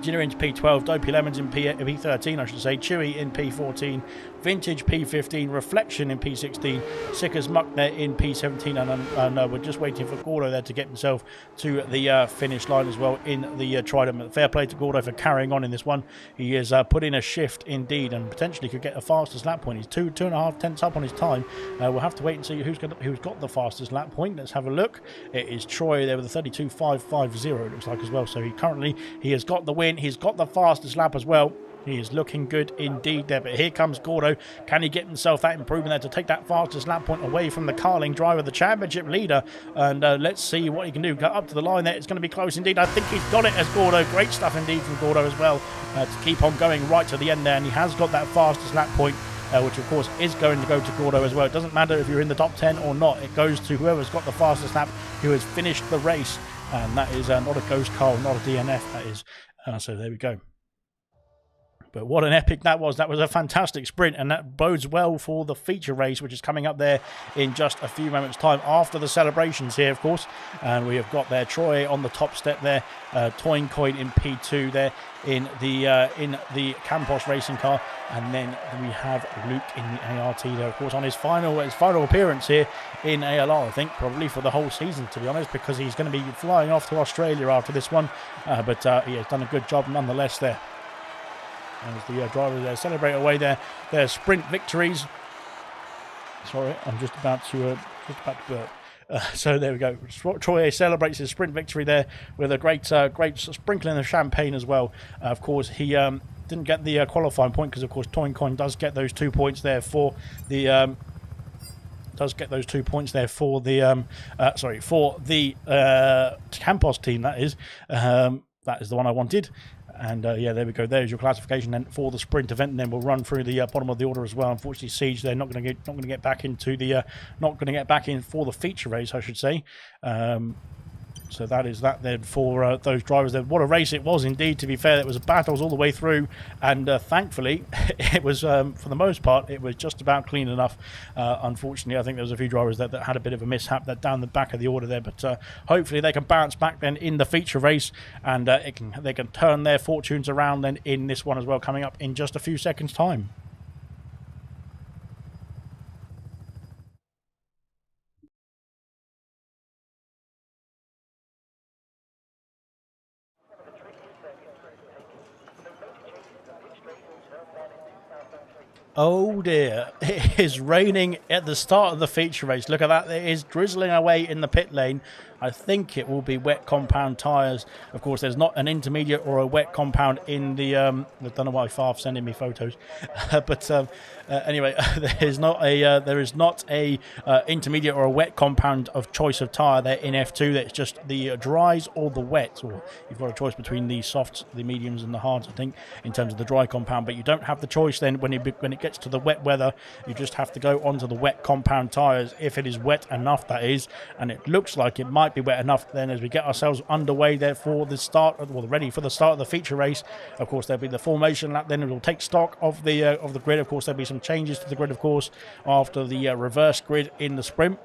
Ginner into P12, Dopey Lemons in P13, I should say, Chewy in P14, Vintage P15, Reflection in P16, Sick as Muck there in P17, and we're just waiting for Gordo there to get himself to the finish line as well in the Trident. Fair play to Gordo for carrying on in this one. He has put in a shift indeed, and potentially could get the fastest lap point. He's 2.5 tenths up on his time. We'll have to wait and see who's got the fastest lap point. Let's have a look. It is Troy there with a 32.550, it looks like as well. So he has got the win. He's got the fastest lap as well. He is looking good indeed there, but here comes Gordo. Can he get himself that improvement there to take that fastest lap point away from the Carling driver, the championship leader? And let's see what he can do. Got up to the line there. It's going to be close indeed. I think he's got it as Gordo. Great stuff indeed from Gordo as well to keep on going right to the end there. And he has got that fastest lap point, which of course is going to go to Gordo as well. It doesn't matter if you're in the top 10 or not. It goes to whoever's got the fastest lap, who has finished the race. And that is not a ghost car, not a DNF, that is. So there we go. But what an epic that was. That was a fantastic sprint, and that bodes well for the feature race, which is coming up there in just a few moments' time after the celebrations here, of course. And we have got there Troy on the top step there, Toincoin in P2 there in the Campos racing car, and then we have Luke in the ART there, of course, on his final appearance here in ALR, I think, probably for the whole season, to be honest, because he's going to be flying off to Australia after this one. But he has done a good job nonetheless there. As the drivers there celebrate away their sprint victories. Sorry, I'm just about to burp. So there we go. Troy celebrates his sprint victory there with a great sprinkling of champagne as well. Of course, he didn't get the qualifying point because, of course, Toincoin does get those 2 points there for the. Campos team. That is the one I wanted. And yeah, there we go. There's your classification then for the sprint event, and then we'll run through the bottom of the order as well. Unfortunately, Siege they're not going to get back in for the feature race, I should say. So that is that then for those drivers there. What a race it was indeed, to be fair. It was battles all the way through, and thankfully it was, for the most part, it was just about clean enough. Unfortunately, I think there was a few drivers that had a bit of a mishap that down the back of the order there, but hopefully they can bounce back then in the feature race, and they can turn their fortunes around then in this one as well, coming up in just a few seconds' time. Oh dear, it is raining at the start of the feature race. Look at that, it is drizzling away in the pit lane. I think it will be wet compound tyres. Of course, there's not an intermediate or a wet compound in the... I don't know why Farf's sending me photos. But anyway, there is not a intermediate or a wet compound of choice of tyre there in F2. That's just the dries or the wets. Or you've got a choice between the softs, the mediums and the hards, I think, in terms of the dry compound. But you don't have the choice then when it gets to the wet weather. You just have to go onto the wet compound tyres if it is wet enough, that is. And it looks like it might be wet enough then as we get ourselves underway there for the start, well, ready for the start of the feature race. Of course, there'll be the formation lap, then it will take stock of the grid. Of course, there'll be some changes to the grid, of course, after the reverse grid in the sprint.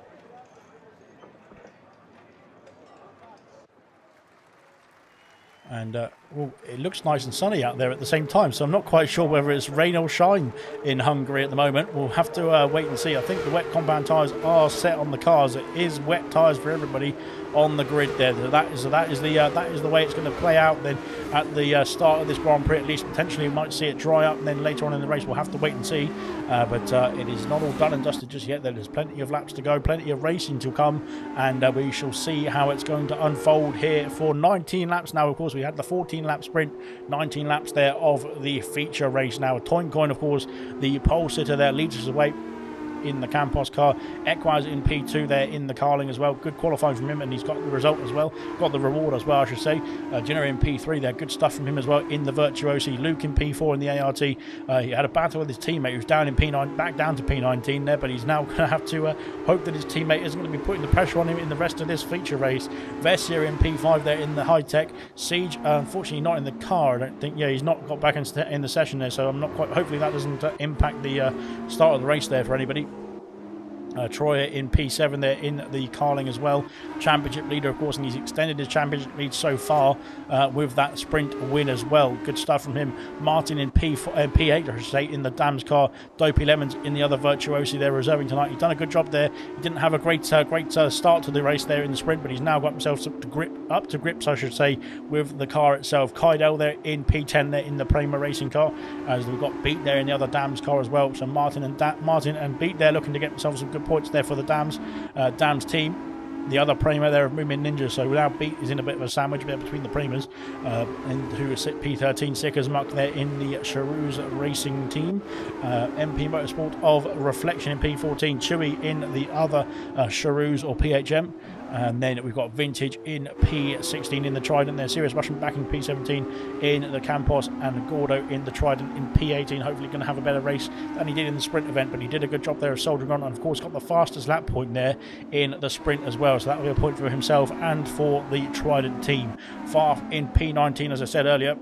And well, it looks nice and sunny out there at the same time, so I'm not quite sure whether it's rain or shine in Hungary at the moment. We'll have to wait and see. I think the wet compound tyres are set on the cars. It is wet tyres for everybody on the grid there. That is the way it's going to play out then at the start of this Grand Prix. At least potentially we might see it dry up, and then later on in the race we'll have to wait and see. But it is not all done and dusted just yet. There's plenty of laps to go, plenty of racing to come, and we shall see how it's going to unfold here for 19 laps now. Of course, we had the 14 lap sprint, 19 laps there of the feature race now. Toincoin, of course, the pole sitter there, leads us away in the Campos car. Equaz in P2 there in the Carling as well. Good qualifying from him, and he's got the result as well. Got the reward as well, I should say. Jenner in P3 there. Good stuff from him as well in the Virtuosi. Luke in P4 in the ART. He had a battle with his teammate who's down in P9, back down to P19 there, but he's now going to have to hope that his teammate isn't going to be putting the pressure on him in the rest of this feature race. Vessia in P5 there in the high-tech. Siege, unfortunately not in the car, I don't think. Yeah, he's not got back in the session there, so I'm not quite... Hopefully that doesn't impact the start of the race there for anybody. Troyer in P7 there in the Carling as well. Championship leader, of course, and he's extended his championship lead so far with that sprint win as well. Good stuff from him. Martin in P8, I should say, in the Dams car. Dopey Lemons in the other Virtuosi there reserving tonight. He's done a good job there. He didn't have a great start to the race there in the sprint, but he's now got himself up to grips, I should say, with the car itself. Kaidel there in P10 there in the Prema Racing car, as we've got Beat there in the other Dams car as well. So Martin and Beat there looking to get themselves some good points there for the Dams team. The other Prema there of Moomin Ninja, so now Beat is in a bit of a sandwich there between the Premas, and who is P13 Sickers Muck there in the Charouz Racing team. MP Motorsport of Reflection in P14, Chewy in the other Charouz or PHM. And then we've got Vintage in P16 in the Trident there. Serious Russian back in P17 in the Campos, and Gordo in the Trident in P18. Hopefully going to have a better race than he did in the sprint event, but he did a good job there of soldiering on, and of course got the fastest lap point there in the sprint as well. So that will be a point for himself and for the Trident team. Farf in P19, as I said earlier.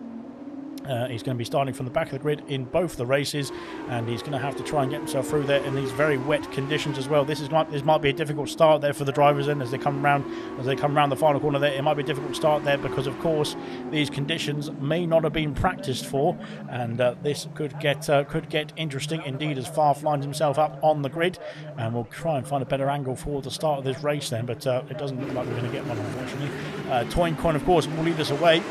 He's going to be starting from the back of the grid in both the races, and he's going to have to try and get himself through there in these very wet conditions as well. This might be a difficult start there for the drivers, and as they come around the final corner there, it might be a difficult start there because of course these conditions may not have been practiced for, and this could get interesting indeed as Farf lines himself up on the grid, and we'll try and find a better angle for the start of this race then, but it doesn't look like we're going to get one, unfortunately. Toincoin, of course, will lead us away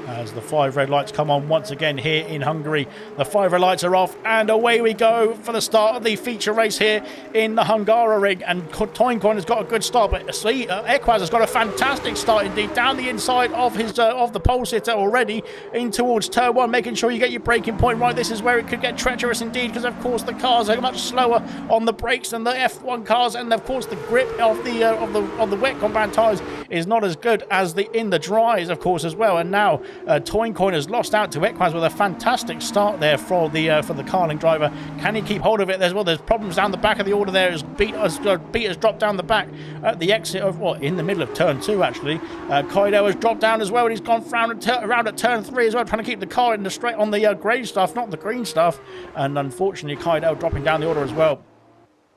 as the 5 red lights come on once again here in Hungary. The 5 red lights are off, and away we go for the start of the feature race here in the Hungaroring. And Toincoin has got a good start, but Equaz has got a fantastic start indeed, down the inside of his of the pole sitter already in towards turn 1, making sure you get your braking point right. This is where it could get treacherous indeed, because of course the cars are much slower on the brakes than the F1 cars, and of course the grip of the wet compound tyres is not as good as in the dries, of course, as well. And now Toincoin has lost out to Equaz with a fantastic start there for the Carling driver. Can he keep hold of it as well? There's problems down the back of the order there as Beat has dropped down the back at the exit of, in the middle of turn 2 actually. Kaidel has dropped down as well, and he's gone around at turn 3 as well, trying to keep the car in the straight on the grey stuff, not the green stuff. And unfortunately Kaidel dropping down the order as well.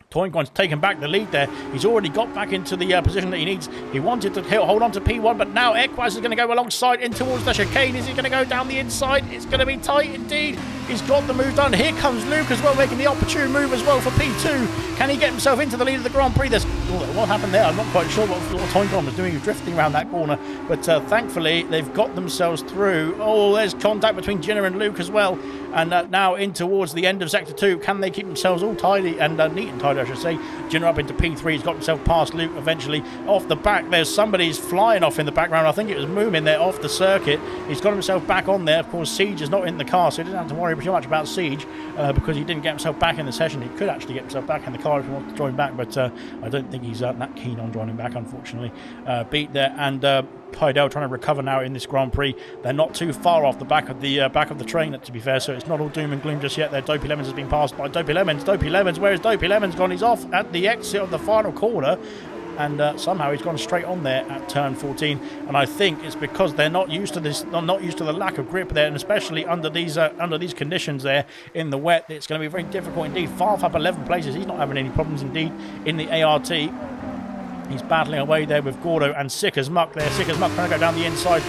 Toincoin's taken back the lead there. He's already got back into the position that he needs. He wanted to hold on to P1, but now Equaz is going to go alongside in towards the chicane. Is he going to go down the inside? It's going to be tight indeed. He's got the move done. Here comes Luke as well, making the opportune move as well for P2. Can he get himself into the lead of the Grand Prix? What happened there? I'm not quite sure what Toynbee was doing. He was drifting around that corner, but thankfully they've got themselves through. Oh, there's contact between Jenner and Luke as well, and now in towards the end of Sector 2. Can they keep themselves all tidy and neat and tidy, I should say? Jenner up into P3. He's got himself past Luke eventually. Off the back, there's somebody's flying off in the background. I think it was Moomin there off the circuit. He's got himself back on there. Of course, Siege is not in the car, so he doesn't have to worry too much about Siege because he didn't get himself back in the session. He could actually get himself back in the car if he wants to join back, but I don't think he's that keen on joining back, unfortunately. Beat there, and Heidel trying to recover now in this Grand Prix. They're not too far off the back of the train, to be fair, so it's not all doom and gloom just yet. There, Dopey Lemons has been passed by Dopey Lemons. Dopey Lemons, where is Dopey Lemons gone? He's off at the exit of the final corner, and somehow he's gone straight on there at turn 14. And I think it's because they're not used to this, not used to the lack of grip there, and especially under these conditions there in the wet, it's going to be very difficult indeed. Farf up 11 places. He's not having any problems indeed in the ART. He's battling away there with Gordo and Sick as Muck there. Sick as Muck trying to go down the inside.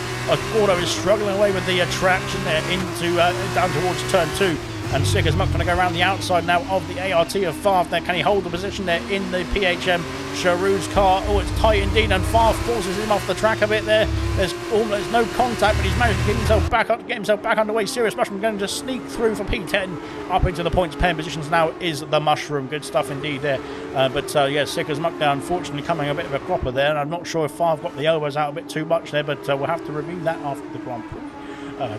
Gordo is struggling away with the traction there into down towards turn 2. And Sick as Muck trying to go around the outside now of the ART of Farf there. Can he hold the position there in the PHM Charouz's car? Oh, it's tight indeed, and Farf forces him off the track a bit there. There's almost no contact, but he's managed to get himself back underway. Serious Mushroom going to sneak through for P10 up into the points pen positions now is the Mushroom. Good stuff indeed there. Yeah, Sick as Muck there, unfortunately coming a bit of a cropper there, and I'm not sure if Farf got the elbows out a bit too much there, but we'll have to review that after the Grand Prix.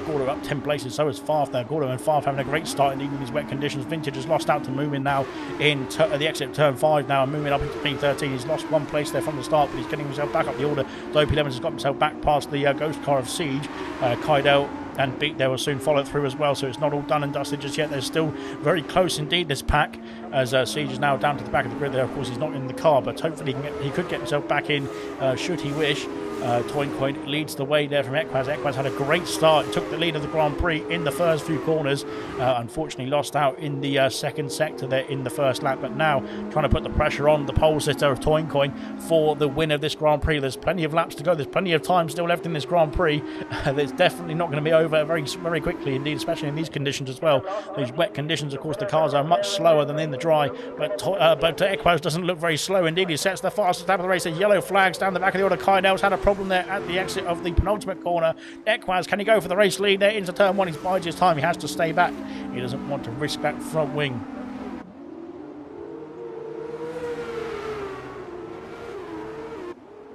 Gordo up 10 places, so is Farf there. Gordo and Farf having a great start indeed in these wet conditions. Vintage has lost out to Moomin now in the exit of turn 5 now, and Moomin up into P13. He's lost one place there from the start, but he's getting himself back up the order. Dopey Lemons has got himself back past the ghost car of Siege. Kaidel and Beat there will soon follow through as well, so it's not all done and dusted just yet. They're still very close indeed, this pack, as Siege is now down to the back of the grid there. Of course, he's not in the car, but hopefully he could get himself back in should he wish. Toyncoin leads the way there from Equaz. Equaz had a great start. He took the lead of the Grand Prix in the first few corners. Unfortunately lost out in the second sector there in the first lap, but now trying to put the pressure on the pole sitter of Toyncoin for the win of this Grand Prix. There's plenty of laps to go. There's plenty of time still left in this Grand Prix. It's definitely not going to be over very, very quickly indeed, especially in these conditions as well. These wet conditions, of course, the cars are much slower than in the dry, but Equaz doesn't look very slow indeed. He sets the fastest lap of the race. There's yellow flags down the back of the order. Kaidel's had a problem there at the exit of the penultimate corner. Equaz, can he go for the race lead there into turn 1? He's bided his time. He has to stay back. He doesn't want to risk that front wing.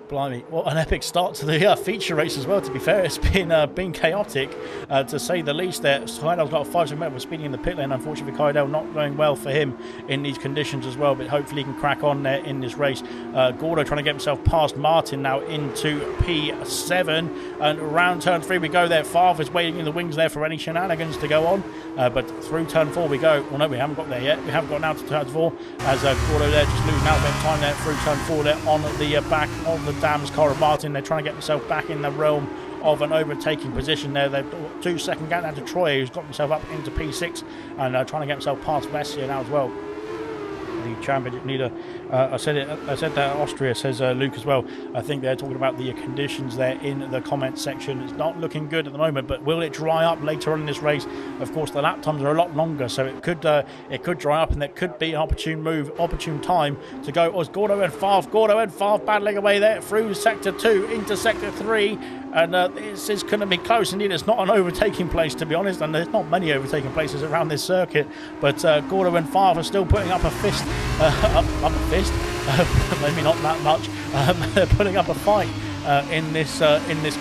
Blimey, what an epic start to the feature race as well, to be fair. It's been chaotic, to say the least there. Kaidel's got a 5-second minute with speeding in the pit lane. Unfortunately, Kaidel not going well for him in these conditions as well, but hopefully he can crack on there in this race. Gordo trying to get himself past Martin now into P7, and around turn 3 we go there. Farf is waiting in the wings there for any shenanigans to go on, but through turn 4 we go. Well, no, we haven't got there yet. We have got now to turn 4 as Gordo there just losing out a bit of time there through turn 4 there on the back of the Dams car of Martin. They're trying to get themselves back in the realm of an overtaking position there. They've got 2 second gap down to Troy, who's got himself up into P6 and trying to get himself past Vessia now as well. The championship leader, I said that Austria, says Luke as well. I think they're talking about the conditions there in the comment section. It's not looking good at the moment, but will it dry up later on in this race? Of course, the lap times are a lot longer, so it could dry up, and there could be an opportune time to go. Oh, it's Gordo and Farf battling away there through sector 2 into sector 3. And this is going to be close indeed. It's not an overtaking place, to be honest, and there's not many overtaking places around this circuit. But Gordo and Farf are still putting up a fist, maybe not that much. They're putting up a fight in this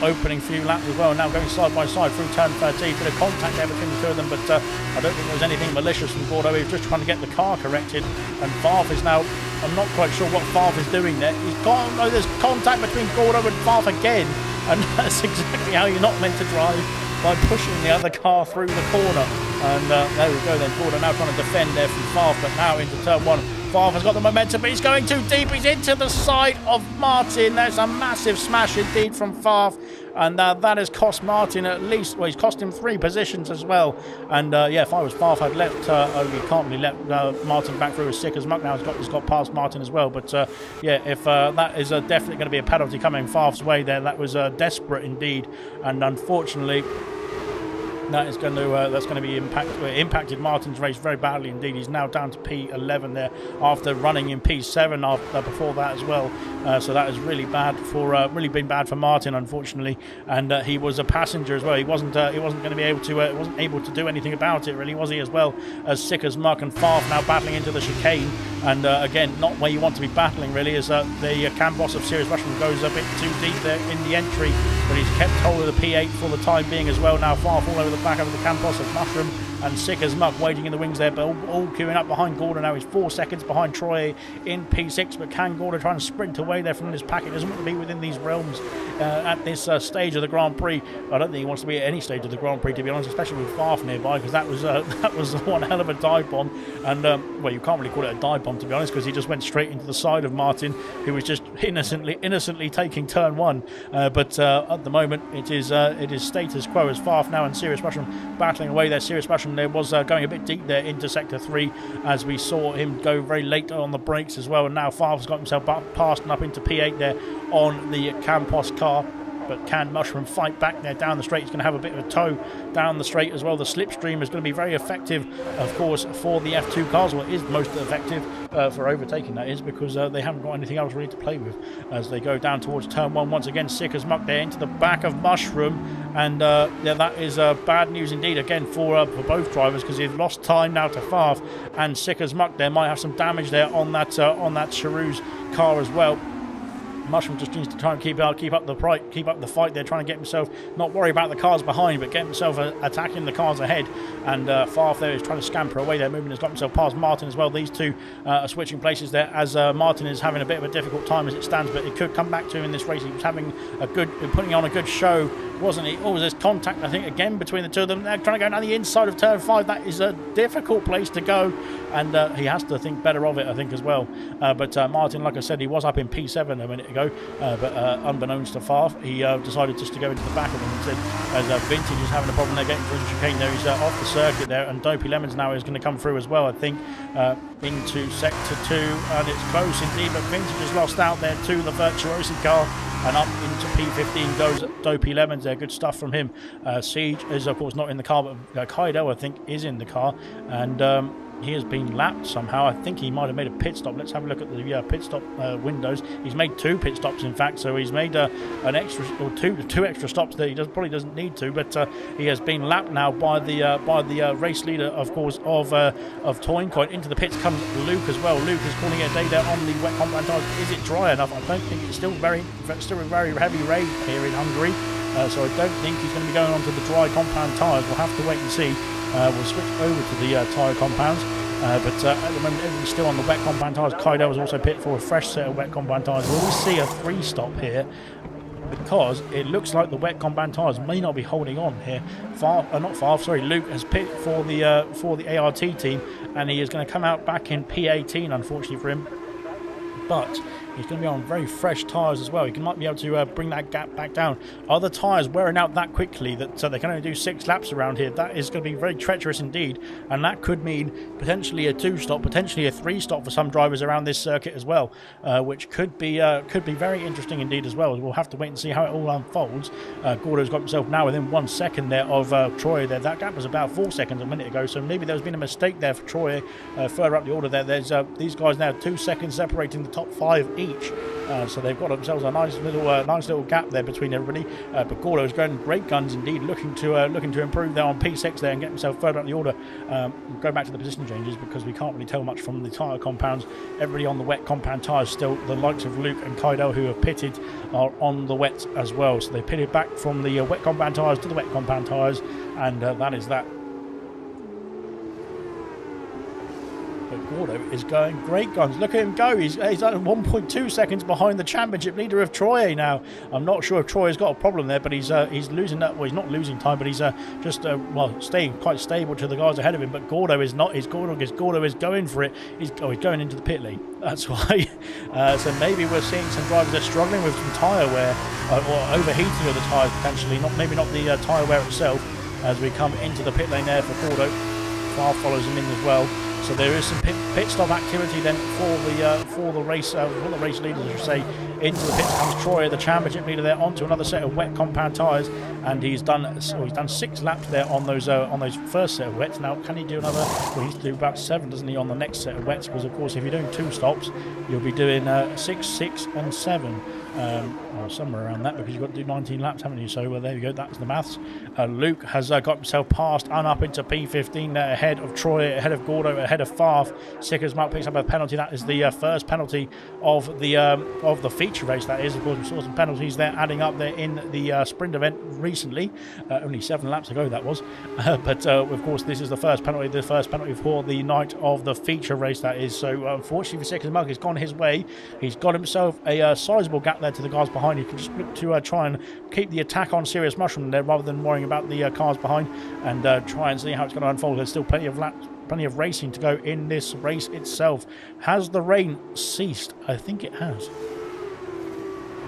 opening few laps as well. Now going side by side through turn 13. Bit of contact there between the two of them, but I don't think there was anything malicious from Gordo. He was just trying to get the car corrected, and Farf is now. I'm not quite sure what Farf is doing there. There's contact between Gordo and Farf again. And that's exactly how you're not meant to drive, by pushing the other car through the corner. And there we go then. Gordo now trying to defend there from Farf, but now into turn 1. Farf has got the momentum, but he's going too deep. He's into the side of Martin. There's a massive smash indeed from Farf. And that has cost Martin at least, well, he's cost him 3 positions as well. And yeah, if I was Farf, I'd let, you can't really let Martin back through as Sick as Muck now. He's got past Martin as well. But yeah, if that is definitely going to be a penalty coming Farf's way there, that was desperate indeed. And unfortunately, That is going to that's going to be impacted Martin's race very badly indeed. He's now down to P11 there after running in P7 before that as well. So that is really bad for really been bad for Martin, unfortunately. And he was a passenger as well. He wasn't going to be able to wasn't able to do anything about it, really, was he? As well as Sick as Muck and Farf now battling into the chicane. And again, not where you want to be battling, really, as the cam boss of Serious Mushroom goes a bit too deep there in the entry. But he's kept hold of the P8 for the time being as well. Now Farf all over the back of the cam boss of Mushroom, and Sick as Muck waiting in the wings there, but all queuing up behind Gordon now. He's 4 seconds behind Troy in P6, but can Gordon try and sprint away there from this pack? It doesn't want to be within these realms at this stage of the Grand Prix. I don't think he wants to be at any stage of the Grand Prix, to be honest, especially with Farf nearby, because that was one hell of a dive bomb. And well, you can't really call it a dive bomb, to be honest, because he just went straight into the side of Martin, who was just innocently taking turn 1. But at the moment, it is status quo as Farf now and Serious Mushroom battling away there. Serious Mushroom there was going a bit deep there into Sector 3, as we saw him go very late on the brakes as well. And now Farf's got himself passed and up into P8 there on the Campos car. But can Mushroom fight back there down the straight? He's going to have a bit of a tow down the straight as well. The slipstream is going to be very effective, of course, for the F2 cars. Well, it is most effective for overtaking, that is, because they haven't got anything else really to play with as they go down towards turn 1 once again. Sick as Muck there into the back of Mushroom, and yeah, that is bad news indeed again for both drivers, because they've lost time now to Farf, and Sick as Muck there might have some damage there on that Charou's car as well. Mushroom just needs to try and keep up the fight there, trying to get himself, not worry about the cars behind, but get himself attacking the cars ahead. And Farf there is trying to scamper away there. Movement has got himself past Martin as well. These two are switching places there, as Martin is having a bit of a difficult time as it stands, but it could come back to him in this race. He was putting on a good show, wasn't he? Oh, there's contact, I think, again between the two of them. They're trying to go down the inside of turn 5. That is a difficult place to go, and he has to think better of it, I think, as well. But Martin, like I said, he was up in P7 a minute ago, but unbeknownst to Farf, he decided just to go into the back of him instead, as Vintage is having a problem there getting through the chicane there. He's off the circuit there, and Dopey Lemons now is going to come through as well, I think, into Sector 2, and it's close indeed, but Vintage has lost out there to the Virtuosi car, and up into P15 goes Dopey Lemons there. Good stuff from him. Siege is, of course, not in the car, but Kaido, I think, is in the car, and he has been lapped somehow. I think he might have made a pit stop. Let's have a look at the pit stop windows. He's made 2 pit stops, in fact, so he's made an extra, or two extra stops that he probably doesn't need to, but he has been lapped now by the race leader, of course, of Toyncoin. Into the pits comes Luke as well. Luke is calling it a day there on the wet compound tyres. Is it dry enough? I don't think it's still a very heavy rain here in Hungary, so I don't think he's going to be going on to the dry compound tyres. We'll have to wait and see. We'll switch over to the tyre compounds, but at the moment everything's still on the wet compound tyres. Kaido was also pit for a fresh set of wet compound tyres. Will we see a 3-stop here? Because it looks like the wet compound tyres may not be holding on here. Luke has pit for the ART team, and he is going to come out back in P18, unfortunately for him. But he's going to be on very fresh tyres as well. He might be able to bring that gap back down. Other tyres wearing out that quickly that they can only do 6 laps around here. That is going to be very treacherous indeed, and that could mean potentially a 2-stop, potentially a 3-stop for some drivers around this circuit as well, which could be very interesting indeed as well. We'll have to wait and see how it all unfolds. Gordo's got himself now within 1 second there of Troy there. That gap was about 4 seconds a minute ago, so maybe there's been a mistake there for Troy further up the order there. There's these guys now 2 seconds separating the top 5 each, so they've got themselves a nice little gap there between everybody. But Gordo is going great guns indeed, looking to improve there on P6 there and get himself further up the order. Go back to the position changes, because we can't really tell much from the tyre compounds. Everybody on the wet compound tyres still. The likes of Luke and Kaido, who have pitted, are on the wet as well, so they pitted back from the wet compound tyres to the wet compound tyres, and that is that. But Gordo is going great guns. Look at him go. He's at 1.2 seconds behind the championship leader of Troy now. I'm not sure if Troy has got a problem there, but he's losing that. Well, he's not losing time, but he's staying quite stable to the guys ahead of him. But Gordo is not. Gordo is going for it. He's going into the pit lane. That's why. So maybe we're seeing some drivers that are struggling with some tyre wear or overheating of the tyres potentially. Maybe not the tyre wear itself. As we come into the pit lane there for Gordo, Farf follows him in as well. So there is some pit stop activity then for the race leaders, I should say, Into the pits comes Troy, the championship leader there, onto another set of wet compound tyres, and he's done 6 laps there on those first set of wets. Now, can he do another? Well, he's to do about 7, doesn't he, on the next set of wets? Because of course, if you're doing 2 stops, you'll be doing 6, 6, and 7, or somewhere around that, because you've got to do 19 laps, haven't you? So there you go. That's the maths. Luke has got himself passed and up into P15 there, ahead of Troy, ahead of Gordo, ahead of Farf. Sicker's Mark picks up a penalty. That is the first penalty of the feature race. That is, of course, we saw some penalties there adding up there in the sprint event recently. Only 7 laps ago that was, but of course this is the first penalty for the night of the feature race. That is. So unfortunately for Sicker's Mark, it's gone his way. He's got himself a sizable gap there to the cars behind. He can just look to try and keep the attack on Serious Mushroom there, rather than worrying about the cars behind, and try and see how it's going to unfold. There's still plenty of racing to go in this race itself. Has the rain ceased? I think it has.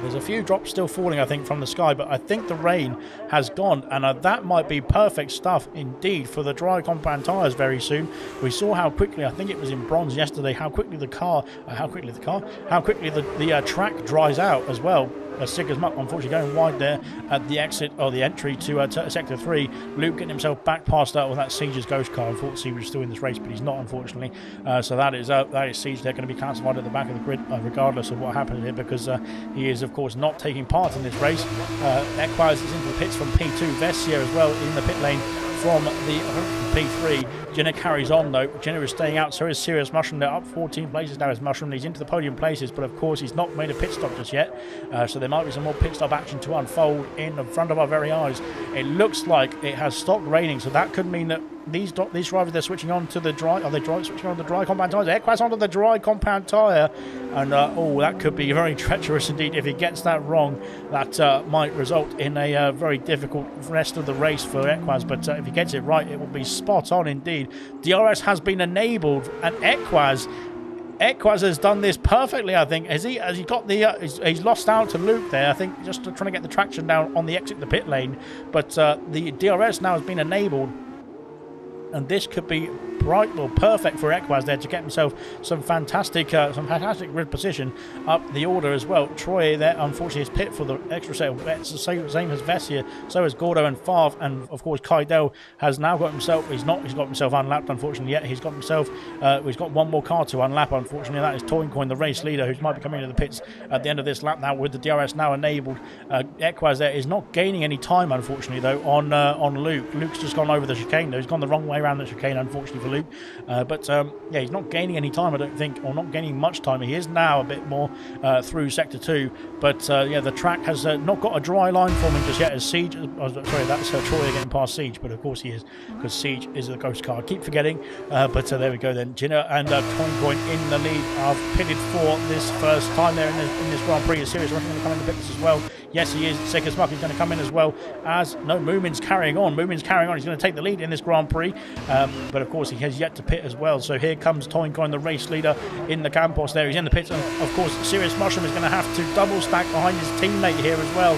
There's a few drops still falling, I think, from the sky, but I think the rain has gone, and that might be perfect stuff indeed for the dry compound tyres very soon. We saw how quickly, I think it was in bronze yesterday, how quickly the track dries out as well. Sicker's Muck, unfortunately, going wide there at the exit or the entry to sector 3. Luke getting himself back past that Siege's ghost car. Unfortunately, he was still in this race, but he's not, unfortunately. So that is Siege. They're going to be classified at the back of the grid, regardless of what happens here, because he is, of course, not taking part in this race. Equaz is into the pits from P2. Vessia as well in the pit lane from the P3. Jenner carries on though. Jenner is staying out, so is Serious Mushroom. They're up 14 places now as Mushroom. He's into the podium places, but of course he's not made a pit stop just yet. So there might be some more pit stop action to unfold in front of our very eyes. It looks like it has stopped raining, so that could mean that these drivers, they're switching on to the dry. Are they switching on the dry compound tyres? Equaz onto the dry compound tyre, and that could be very treacherous indeed. If he gets that wrong, that might result in a very difficult rest of the race for Equaz. But if he gets it right, it will be spot on indeed. DRS has been enabled, and Equaz has done this perfectly, I think. Has he got the he's lost out to Luke there, I think, just trying to get the traction down on the exit of the pit lane. But the DRS now has been enabled, and this could be perfect for Equaz there to get himself some fantastic grid position up the order as well. Troy there, unfortunately, is pit for the extra set of wets, the same as Vessia, so is Gordo and Favre, and of course Kaidel has now got himself, he's got himself unlapped, unfortunately, yet. He's got one more car to unlap, unfortunately. That is Toincoin, the race leader, who might be coming into the pits at the end of this lap now with the DRS now enabled. Equaz there is not gaining any time, unfortunately, though, on Luke. Luke's just gone over the chicane, though. He's gone the wrong way around the chicane, unfortunately, for Luke. Yeah, he's not gaining any time, I don't think, or not gaining much time. He is now a bit more through sector 2, but yeah, the track has not got a dry line forming just yet, as Siege, sorry, that's Troy getting past Siege, but of course he is, because Siege is the ghost car. I keep forgetting, but there we go then. Jinner and Coincoin in the lead. I've pitted for this first time there in this Grand Prix. Is Serious Russian going to come in the pits as well? Yes, he is. Sicker's Muck is going to come in as well. Moomin's carrying on. He's going to take the lead in this Grand Prix, but of course he has yet to pit as well. So here comes Toincoin, the race leader, in the Campos there. He's in the pits, and of course Serious Mushroom is going to have to double stack behind his teammate here as well.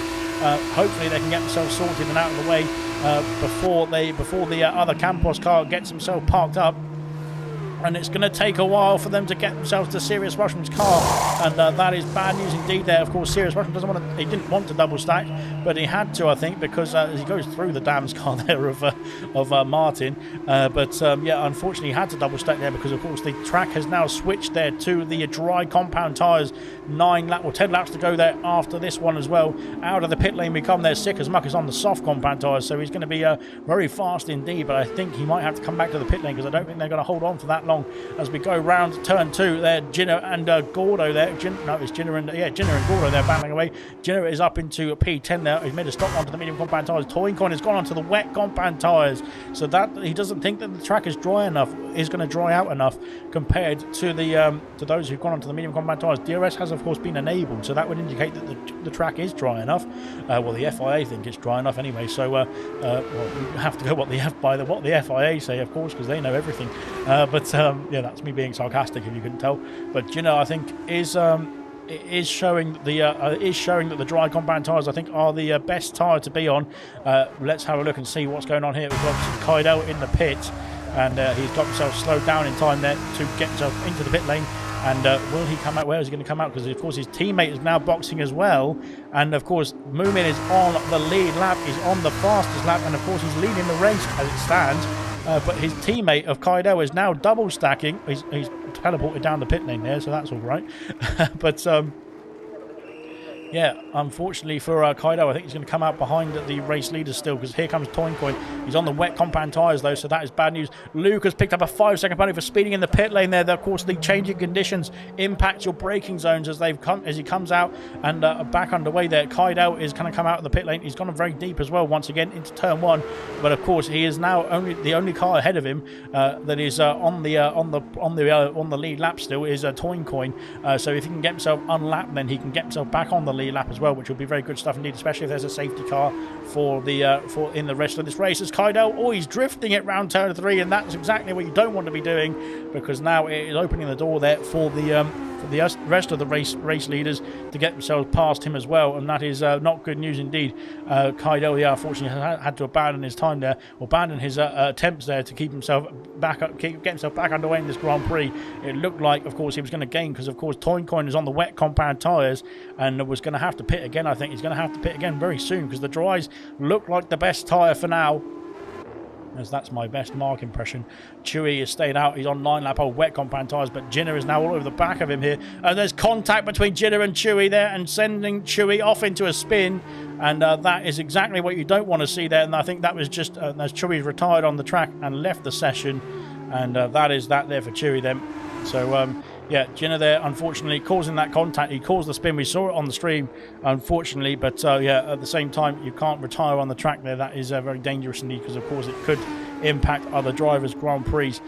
Hopefully they can get themselves sorted and out of the way before the other Campos car gets himself parked up. And it's going to take a while for them to get themselves to Serious Mushroom's car, and that is bad news indeed there. Of course, Serious Mushroom he didn't want to double stack, but he had to, I think, because he goes through the Dams car there of Martin. Yeah, unfortunately, he had to double stack there because, of course, the track has now switched there to the dry compound tyres. 10 laps to go there after this one as well. Out of the pit lane we come there. Sicker's Muck is on the soft compound tyres, so he's going to be very fast indeed, but I think he might have to come back to the pit lane, because I don't think they're going to hold on for that long as we go round turn 2 there. Jinner and Gordo there. It's Jinner and Gordo there battling away. Jinner is up into P10 there. He's made a stop onto the medium compound tyres. Toincoin has gone onto the wet compound tyres, so that he doesn't think that the track is dry enough, is going to dry out enough compared to the to those who've gone onto the medium compound tyres. DRS has of course been enabled, so that would indicate that the track is dry enough. Well, the FIA think it's dry enough anyway, so well, we have to go what the FIA say, of course, because they know everything. Yeah, that's me being sarcastic if you couldn't tell. But I think is showing that the dry compound tyres, I think, are the best tyre to be on. Let's have a look and see what's going on here. We've got Kaidel in the pit, and he's got himself slowed down in time there to get himself into the pit lane. And will he come out? Where is he going to come out? Because, of course, his teammate is now boxing as well. And, of course, Moomin is on the lead lap. He's on the fastest lap. And, of course, he's leading the race as it stands. But his teammate of Kaido is now double stacking. He's teleported down the pit lane there, so that's all right. But, yeah, unfortunately for Kaido, I think he's going to come out behind the race leader still, because here comes Toincoin. He's on the wet compound tyres, though, so that is bad news. Luke has picked up a 5-second penalty for speeding in the pit lane there. Of course, the changing conditions impact your braking zones as he comes out and back underway there. Kaido is going to come out of the pit lane. He's gone very deep as well, once again, into turn 1. But, of course, he is now the only car ahead of him that is on the lead lap still is Toincoin. So if he can get himself unlapped, then he can get himself back on the lead lap as well, which will be very good stuff indeed, especially if there's a safety car for in the rest of this race. As Kaido, he's drifting it round turn 3, and that's exactly what you don't want to be doing, because now it is opening the door there for the rest of the race leaders to get themselves past him as well, and that is not good news indeed. Kaido, unfortunately, had to abandon his time there, or abandon his attempts there to keep himself back up, get himself back underway in this Grand Prix. It looked like, of course, he was going to gain, because, of course, Toincoin is on the wet compound tyres and was going to have to pit again. I think he's going to have to pit again very soon, because the dries look like the best tyre for now. As that's my best Mark impression. Chewy is staying out. He's on 9-lap old wet compound tyres, but Jinner is now all over the back of him here. There's contact between Jinner and Chewy there, and sending Chewy off into a spin. And that is exactly what you don't want to see there. And I think that was just as Chewy's retired on the track and left the session. And that is that there for Chewy then. So, yeah, Jinner there, unfortunately, causing that contact. He caused the spin. We saw it on the stream, unfortunately. But, yeah, at the same time, you can't retire on the track there. That is very dangerous indeed, because, of course, it could impact other drivers' Grand Prix.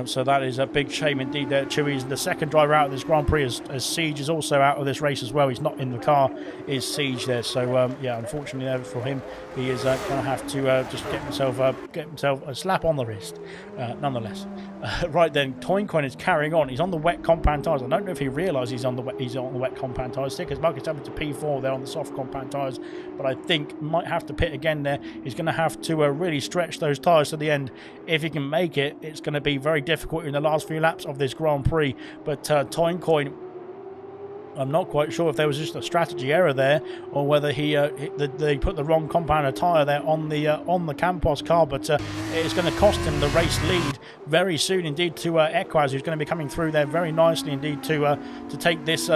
So that is a big shame indeed there. Chewy's the second driver out of this Grand Prix, as Siege is also out of this race as well. He's not in the car, is Siege there. So, yeah, unfortunately there for him, he is going to have to just get himself a slap on the wrist, nonetheless. Right then, Toincoin is carrying on. He's on the wet compound tyres. I don't know if he realised he's on the wet compound tyres. Stickers Mug is up to P4 there on the soft compound tyres, but I think might have to pit again there. He's going to have to really stretch those tyres to the end. If he can make it, it's going to be very difficult in the last few laps of this Grand Prix. But Toincoin, I'm not quite sure if there was just a strategy error there, or whether they put the wrong compound tyre there on the Campos car. But it's going to cost him the race lead very soon indeed to Equaz, who's going to be coming through there very nicely indeed to take this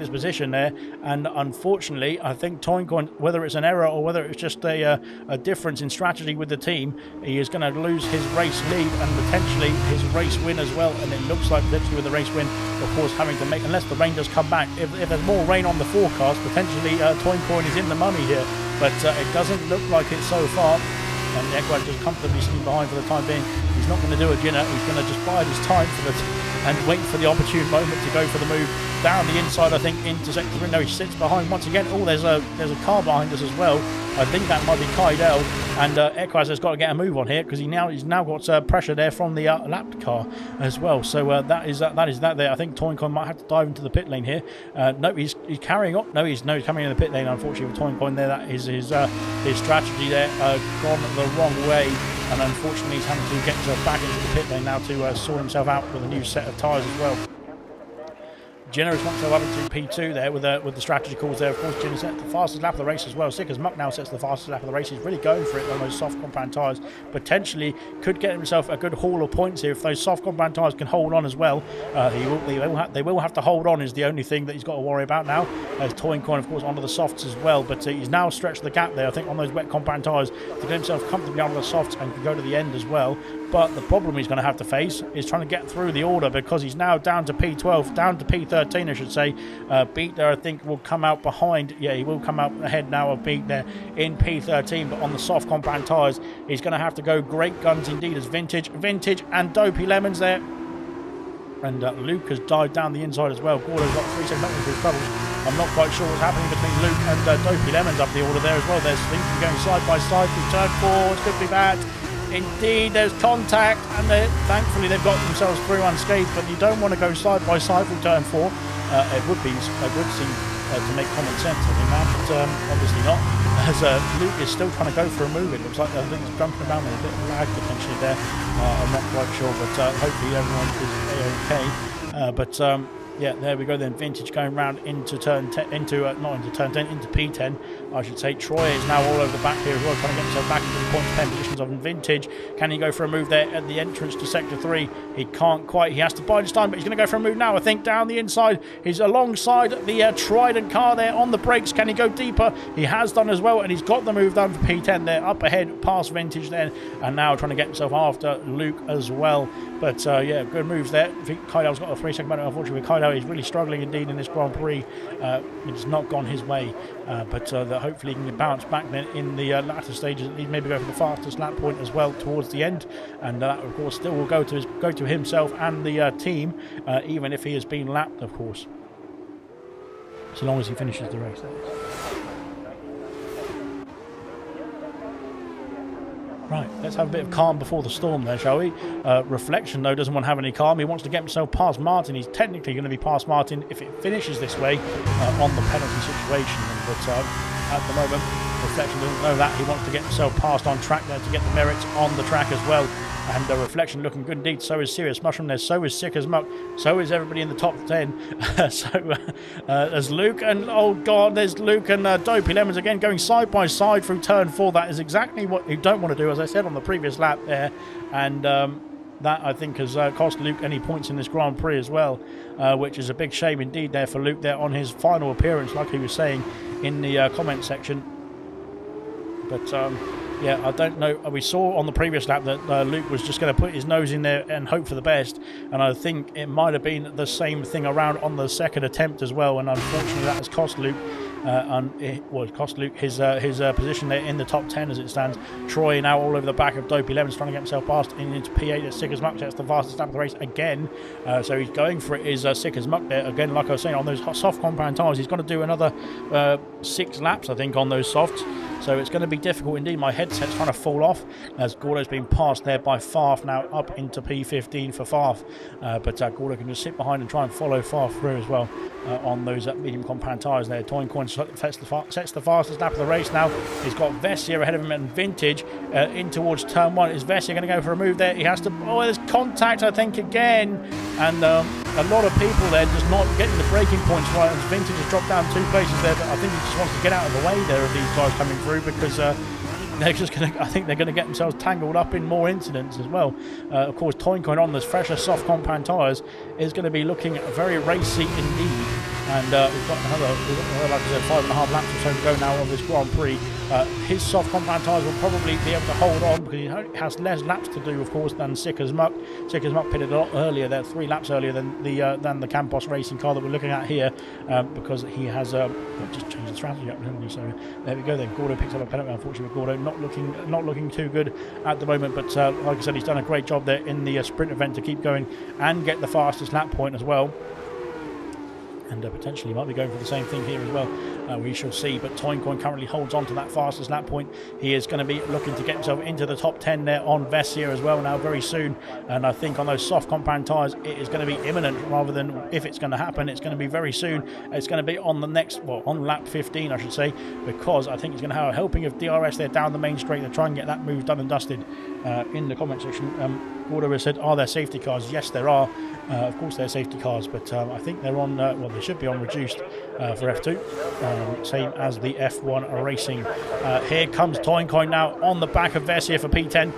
position there. And unfortunately, I think Toincoin, whether it's an error or whether it's just a difference in strategy with the team, he is going to lose his race lead and potentially his race win as well. And it looks like literally with the race win, of course, having to make, unless the rain does come back. If there's more rain on the forecast, potentially Toincoin is in the money here, but it doesn't look like it so far. And Equaz just comfortably sitting behind for the time being. He's not going to do a Jinner. He's going to just bide his time and wait for the opportune moment to go for the move down the inside. I think into sector 3. No, he sits behind once again. Oh, there's a car behind us as well. I think that might be Kaido, and Equaz has got to get a move on here, because he's now got pressure there from the lapped car as well. So that is that there. I think Toincoin might have to dive into the pit lane here. No, he's carrying on. No, he's coming in the pit lane. Unfortunately, with Toincoin there, that is his strategy there gone the wrong way, and unfortunately he's having to get himself back into the pit lane now to sort himself out with a new set of tyres as well. Jinner has got himself up into P2 there with the strategy calls there. Of course, Jinner set the fastest lap of the race as well. Sickers Muck now sets the fastest lap of the race. He's really going for it on those soft compound tyres. Potentially could get himself a good haul of points here if those soft compound tyres can hold on as well. They will have to hold on is the only thing that he's got to worry about now. As Toincoin, of course, onto the softs as well. But he's now stretched the gap there, I think, on those wet compound tyres to get himself comfortably onto the softs and can go to the end as well. But the problem he's going to have to face is trying to get through the order, because he's now down to P12, down to P13, I should say. Beat there, I think, will come out behind. Yeah, he will come out ahead now of Beat there in P13, but on the soft compound tyres, he's going to have to go great guns indeed as Vintage and Dopey Lemons there. And Luke has dived down the inside as well. Gordo's got 3 seconds into his troubles. I'm not quite sure what's happening between Luke and Dopey Lemons up the order there as well. There's things going side by side through turn 4. It could be bad. Indeed, there's contact, and thankfully they've got themselves through unscathed, but you don't want to go side by side through turn 4. It would seem to make common sense, I think, man, but obviously not, as Luke is still trying to go for a move. It looks like I think he's jumping around with a bit of lag potentially there. I'm not quite sure, but hopefully everyone is okay. But Yeah, there we go then. Vintage going round into turn 10, not into turn 10, into P10, I should say. Troy is now all over the back here as well, trying to get himself back into the points pen positions of Vintage. Can he go for a move there at the entrance to Sector 3? He can't quite. He has to bide his time, but he's going to go for a move now, I think, down the inside. He's alongside the Trident car there on the brakes. Can he go deeper? He has done as well, and he's got the move done for P10 there, up ahead, past Vintage there, and now trying to get himself after Luke as well. But yeah, good moves there. I think Kaido's got a 3-second battle. Unfortunately, with Kaido, he's really struggling indeed in this Grand Prix. It's not gone his way, but hopefully he can bounce back then in the latter stages. He maybe go for the fastest lap point as well towards the end, and that of course still will go to himself and the team, even if he has been lapped, of course, so long as he finishes the race. Right, let's have a bit of calm before the storm there, shall we? Reflection, though, doesn't want to have any calm. He wants to get himself past Martin. He's technically going to be past Martin if it finishes this way on the penalty situation. But at the moment, Reflection doesn't know that. He wants to get himself past on track there to get the merits on the track as well. And Reflection looking good indeed. So is Serious Mushroom there. So is Sick as Muck. So is everybody in the top 10. There's Luke and, oh God, there's Luke and Dopey Lemons again going side by side through turn 4. That is exactly what you don't want to do, as I said on the previous lap there. And that, I think, has cost Luke any points in this Grand Prix as well, which is a big shame indeed there for Luke there on his final appearance, like he was saying in the comment section. But yeah, I don't know. We saw on the previous lap that Luke was just going to put his nose in there and hope for the best. And I think it might have been the same thing around on the second attempt as well. And unfortunately, that has cost Luke. It cost Luke his position there in the top 10 as it stands. Troy now all over the back of Dopey Lemons, trying to get himself past into P8 at Sick as Muck. That's the fastest lap of the race again. So he's going for it, is Sick as Muck there. Again, like I was saying, on those soft compound tyres, he's got to do another 6 laps, I think, on those softs. So it's going to be difficult indeed. My headset's trying to fall off as Gordo's been passed there by Farf, now up into P15 for Farf. But Gordo can just sit behind and try and follow Farf through as well on those medium compound tyres there. Toincoin sets the fastest lap of the race now. He's got Vessia ahead of him and Vintage in towards turn 1. Is Vessia going to go for a move there? He has to... Oh, there's contact, I think, again. And a lot of people there just not getting the braking points right. As Vintage has dropped down 2 places there, but I think he just wants to get out of the way there of these guys coming through, because they're just going to, I think they're going to get themselves tangled up in more incidents as well. Of course, Toincoin on those fresher soft compound tyres is going to be looking very racy indeed. And we've got another, like I said, 5.5 laps or so to go now on this Grand Prix. His soft compound tyres will probably be able to hold on because he has less laps to do, of course, than Sick as Muck. Sick as Muck pitted a lot earlier there, 3 laps earlier than the Campos racing car that we're looking at here, because he has just changed the strategy up, hasn't he? So there we go then. Gordo picks up a penalty. Unfortunately, Gordo not looking too good at the moment, but like I said, he's done a great job there in the sprint event to keep going and get the fastest lap point as well. And potentially might be going for the same thing here as well. We shall see. But Toincoin currently holds on to that fastest lap point. He is going to be looking to get himself into the top 10 there on Vessia as well now very soon. And I think on those soft compound tyres, it is going to be imminent rather than if it's going to happen. It's going to be very soon. It's going to be on the next, well, on lap 15, I should say, because I think he's going to have a helping of DRS there down the main straight to try and get that move done and dusted. In the comment section, Gordo has said, are there safety cars? Yes, there are. Of course, they're safety cars, but I think they're on, well, they should be on reduced for F2, same as the F1 racing. Here comes Toincoin now on the back of Vessia for P10.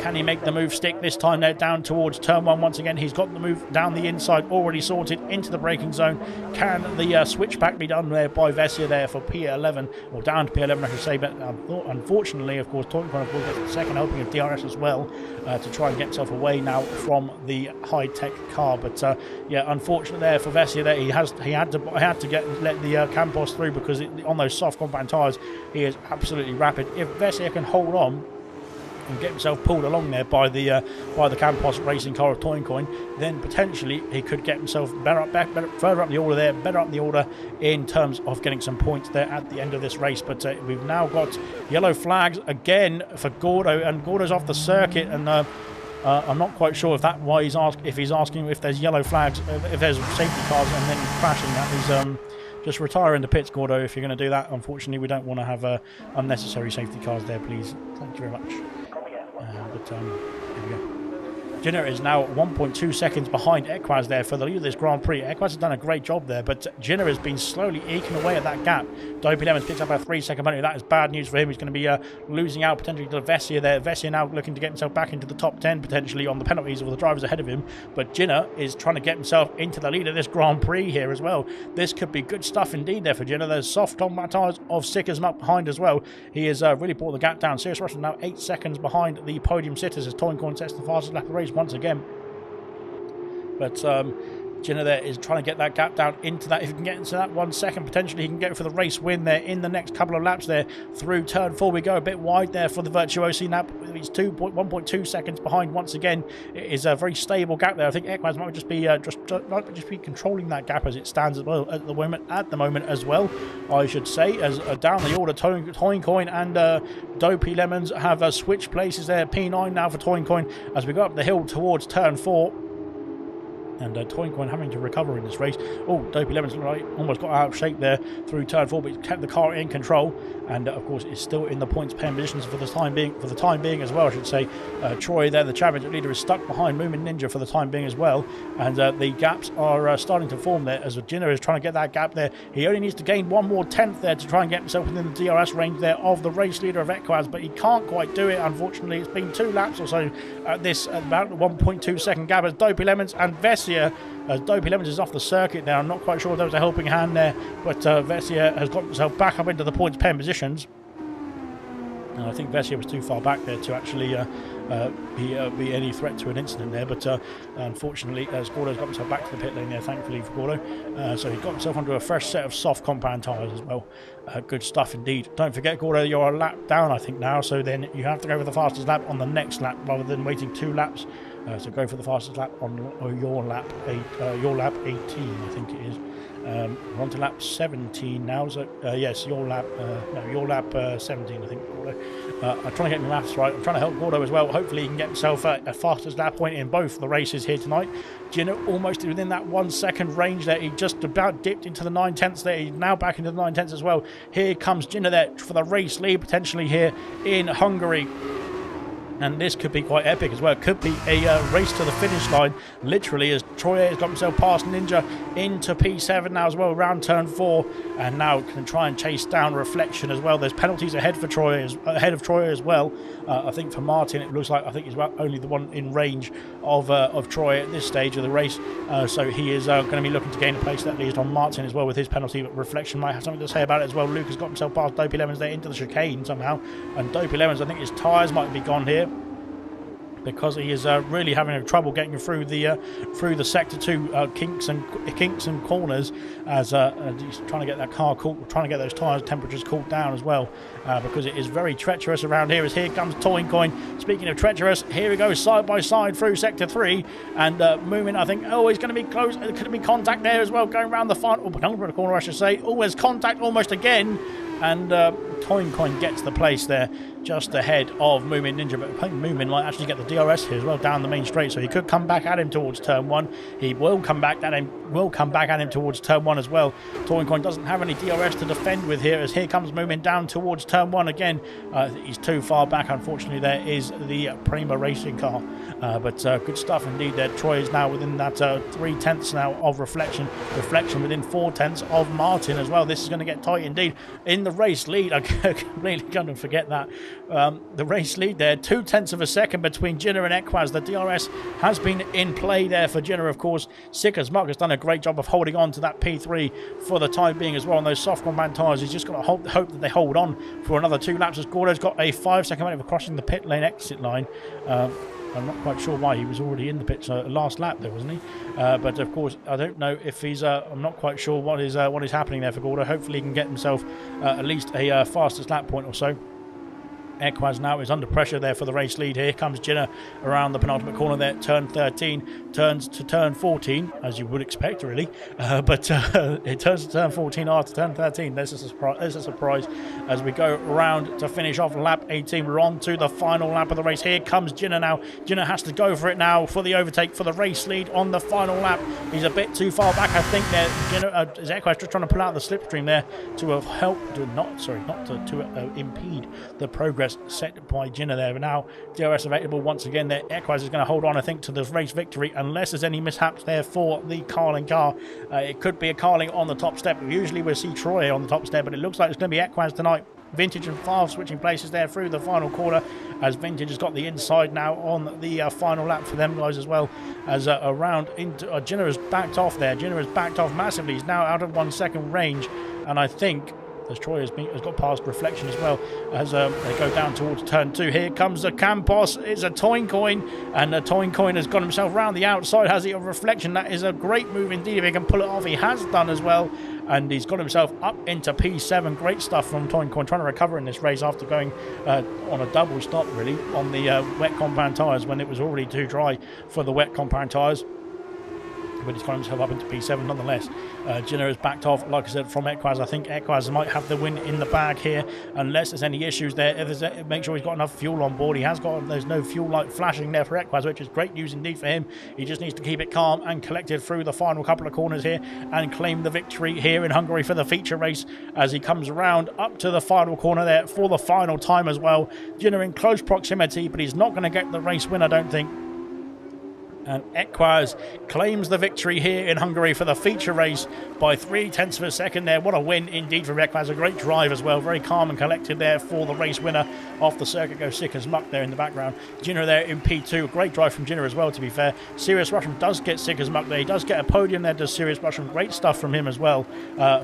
Can he make the move stick this time there down towards turn 1 once again? He's got the move down the inside already sorted into the braking zone. Can the switchback be done there by Vessia there for P11, or down to P11 I should say, but unfortunately, of course, Toincoin of course gets the second helping of DRS as well to try and get himself away now from the high-tech car. But yeah, unfortunate there for Vessia there. He had to let the Campos through because on those soft compound tyres he is absolutely rapid. If Vessia can hold on and get himself pulled along there by the Campos racing car of Toincoin, then potentially he could get himself further up the order there, better up the order in terms of getting some points there at the end of this race. But we've now got yellow flags again for Gordo, and Gordo's off the circuit, and I'm not quite sure if he's asking if there's yellow flags, if there's safety cars and then crashing. That is just retire in the pits, Gordo, if you're going to do that. Unfortunately, we don't want to have unnecessary safety cars there, please. Thank you very much. But here we go. Jinner is now 1.2 seconds behind Ekwaz there for the lead of this Grand Prix. Ekwaz has done a great job there, but Jinner has been slowly eking away at that gap. Dopey Lemons picks up a 3-second penalty. That is bad news for him. He's going to be losing out potentially to Vessia there. Vessia now looking to get himself back into the top 10 potentially on the penalties of the drivers ahead of him. But Jinner is trying to get himself into the lead of this Grand Prix here as well. This could be good stuff indeed there for Jinner. There's soft combat tyres of Sickers up behind as well. He has really brought the gap down. Sirius Russell now 8 seconds behind the podium sitters as Toyncoin sets the fastest lap of the race once again. But Jinner there is trying to get that gap down into that. If he can get into that 1 second, potentially he can get for the race win there in the next couple of laps there. Through turn 4 we go, a bit wide there for the Virtuosi nap. He's 1.2 seconds behind once again. It is a very stable gap there. I think Ekwaz might just be controlling that gap as it stands as well at the moment as well, I should say, as down the order Toyncoin and Dopey Lemons have switched places there. P9 now for Toyncoin as we go up the hill towards turn 4. And Toyncoin having to recover in this race. Oh, Dopey Lemons almost got out of shape there through turn 4, but he's kept the car in control. And of course, is still in the points paying positions for the time being as well, I should say. Troy there, the championship leader, is stuck behind Moomin Ninja for the time being as well. And the gaps are starting to form there as Jinner is trying to get that gap there. He only needs to gain one more tenth there to try and get himself within the DRS range there of the race leader of Ekwaz, but he can't quite do it, unfortunately. It's been 2 laps or so at this about 1.2 second gap as Dopey Lemons and Vessia, as Dopey Lemons is off the circuit there. I'm not quite sure if there was a helping hand there, but Vessia has got himself back up into the points pen positions. And I think Vessia was too far back there to actually be any threat to an incident there, but unfortunately Gordo's got himself back to the pit lane there, thankfully for Gordo. So he got himself onto a fresh set of soft compound tyres as well. Good stuff indeed. Don't forget, Gordo, you're a lap down I think now, so then you have to go for the fastest lap on the next lap rather than waiting 2 laps. So go for the fastest lap on your lap 18, I think it is. We're on to lap 17 now, so yes, your lap 17, I think. I'm trying to get my maths right. I'm trying to help Gordo as well. Hopefully he can get himself a fastest lap point in both the races here tonight. Jinner almost within that 1 second range there. He just about dipped into the 9/10ths there. He's now back into the 9/10ths as well. Here comes Jinner there for the race lead potentially here in Hungary. And this could be quite epic as well. It could be a race to the finish line, literally, as Troy has got himself past Ninja into P7 now as well, around turn 4, and now can try and chase down Reflection as well. There's penalties ahead of Troy as well. I think for Martin, it looks like he's only the one in range of Troy at this stage of the race. So he is going to be looking to gain a place at least on Martin as well with his penalty, but Reflection might have something to say about it as well. Luke has got himself past Dopey Lemons there into the chicane somehow, and Dopey Lemons, I think his tyres might be gone here, because he is really having trouble getting through the sector 2 kinks and corners as he's trying to get that car cool, trying to get those tyres temperatures cooled down as well, because it is very treacherous around here. As here comes Toyncoin. Speaking of treacherous, here we go side by side through sector 3, and Moomin, I think, he's going to be close. There could be contact there as well, going around the final corner, I should say. There's contact almost again, and Toyncoin gets the place there just ahead of Moomin Ninja, but I think Moomin might actually get the DRS here as well down the main straight, so he could come back at him towards turn 1. He will come back at him towards turn 1 as well. Toyncoin doesn't have any DRS to defend with here, as here comes Moomin down towards turn 1 again. He's too far back, unfortunately. There is the Prima racing car, but good stuff indeed there. Troy is now within that 3/10ths now of Reflection within 4/10ths of Martin as well. This is going to get tight indeed. In the race lead, I completely going to forget that. The race lead there, 2/10ths of a second between Jinner and Ekwaz. The DRS has been in play there for Jinner, of course. Sickers Mark has done a great job of holding on to that P3 for the time being as well on those soft compound tyres. He's just got to hope that they hold on for another 2 laps, as Gordo's got a 5-second wait for crossing the pit lane exit line. I'm not quite sure why. He was already in the pits last lap there, wasn't he? But of course, I don't know if he's. I'm not quite sure what is happening there for Gordo. Hopefully, he can get himself at least a fastest lap point or so. Ekwaz now is under pressure there for the race lead. Here comes Jinner around the penultimate corner there, turn 13, turns to turn 14, as you would expect, really. But it turns to turn 14 after turn 13. There's a surprise as we go around to finish off lap 18. We're on to the final lap of the race. Here comes Jinner now. Jinner has to go for it now for the overtake for the race lead on the final lap. He's a bit too far back, I think, there. Jinner, Ekwaz just trying to pull out the slipstream there to help, to impede the progress DRS set by Ginner there. But now DRS available once again there. Equaz is going to hold on, I think, to the race victory unless there's any mishaps there for the Carling car. It could be a Carling on the top step. Usually we see Troy on the top step, but it looks like it's going to be Equaz tonight. Vintage and Favre switching places there through the final corner, as Vintage has got the inside now on the final lap for them guys, as well as around into Ginner has backed off there. Ginner has backed off massively. He's now out of 1 second range, and I think as Troy has got past Reflection as well, as they go down towards turn 2. Here comes the Campos. It's a Toincoin, and the Toincoin has got himself round the outside. Has he a Reflection? That is a great move indeed if he can pull it off. He has done as well, and he's got himself up into P7. Great stuff from Toincoin, trying to recover in this race after going on a double stop really on the wet compound tyres when it was already too dry for the wet compound tyres. But he's got himself up into P7 nonetheless. Ginner has backed off, like I said, from Equaz. I think Equaz might have the win in the bag here, unless there's any issues there. Make sure he's got enough fuel on board. He has got, there's no fuel light flashing there for Equaz, which is great news indeed for him. He just needs to keep it calm and collected through the final couple of corners here and claim the victory here in Hungary for the feature race as he comes around up to the final corner there for the final time as well. Ginner in close proximity, but he's not going to get the race win, I don't think. And Equaz claims the victory here in Hungary for the feature race by 0.3 of a second there. What a win indeed for Equaz. A great drive as well. Very calm and collected there for the race winner. Off the circuit goes sick as muck there in the background. Ginner there in P2. A great drive from Ginner as well, to be fair. Serious Russian does get sick as muck there. He does get a podium there, does Serious Russian. Great stuff from him as well.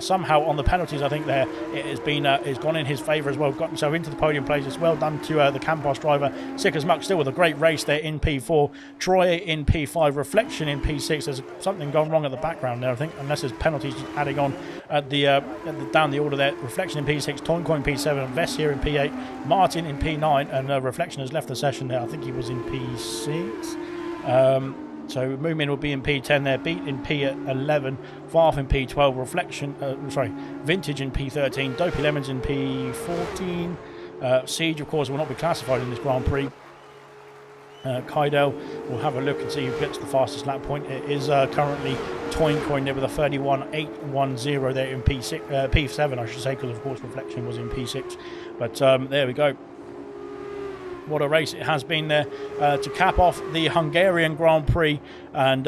Somehow on the penalties, I think there, it has been it's gone in his favour as well. Got himself into the podium place. It's well done to the Campos driver. Sick as muck still with a great race there in P4. Troy in P5, Reflection in P6. There's something gone wrong at the background there, I think, unless there's penalties adding on at the down the order there. Reflection in P6, Toincoin in P7, Vess here in P8, Martin in P9, and Reflection has left the session there. I think he was in P6. So Moomin will be in P10 there, Beat in P11, Farf in P12, Reflection, Vintage in P13, Dopey Lemons in P14. Siege, of course, will not be classified in this Grand Prix. Kaidel will have a look and see who gets the fastest lap point. It is currently Toincoin there with a 31.810 there in P7, I should say, because of course Reflection was in P6. But there we go. What a race it has been there to cap off the Hungarian Grand Prix. And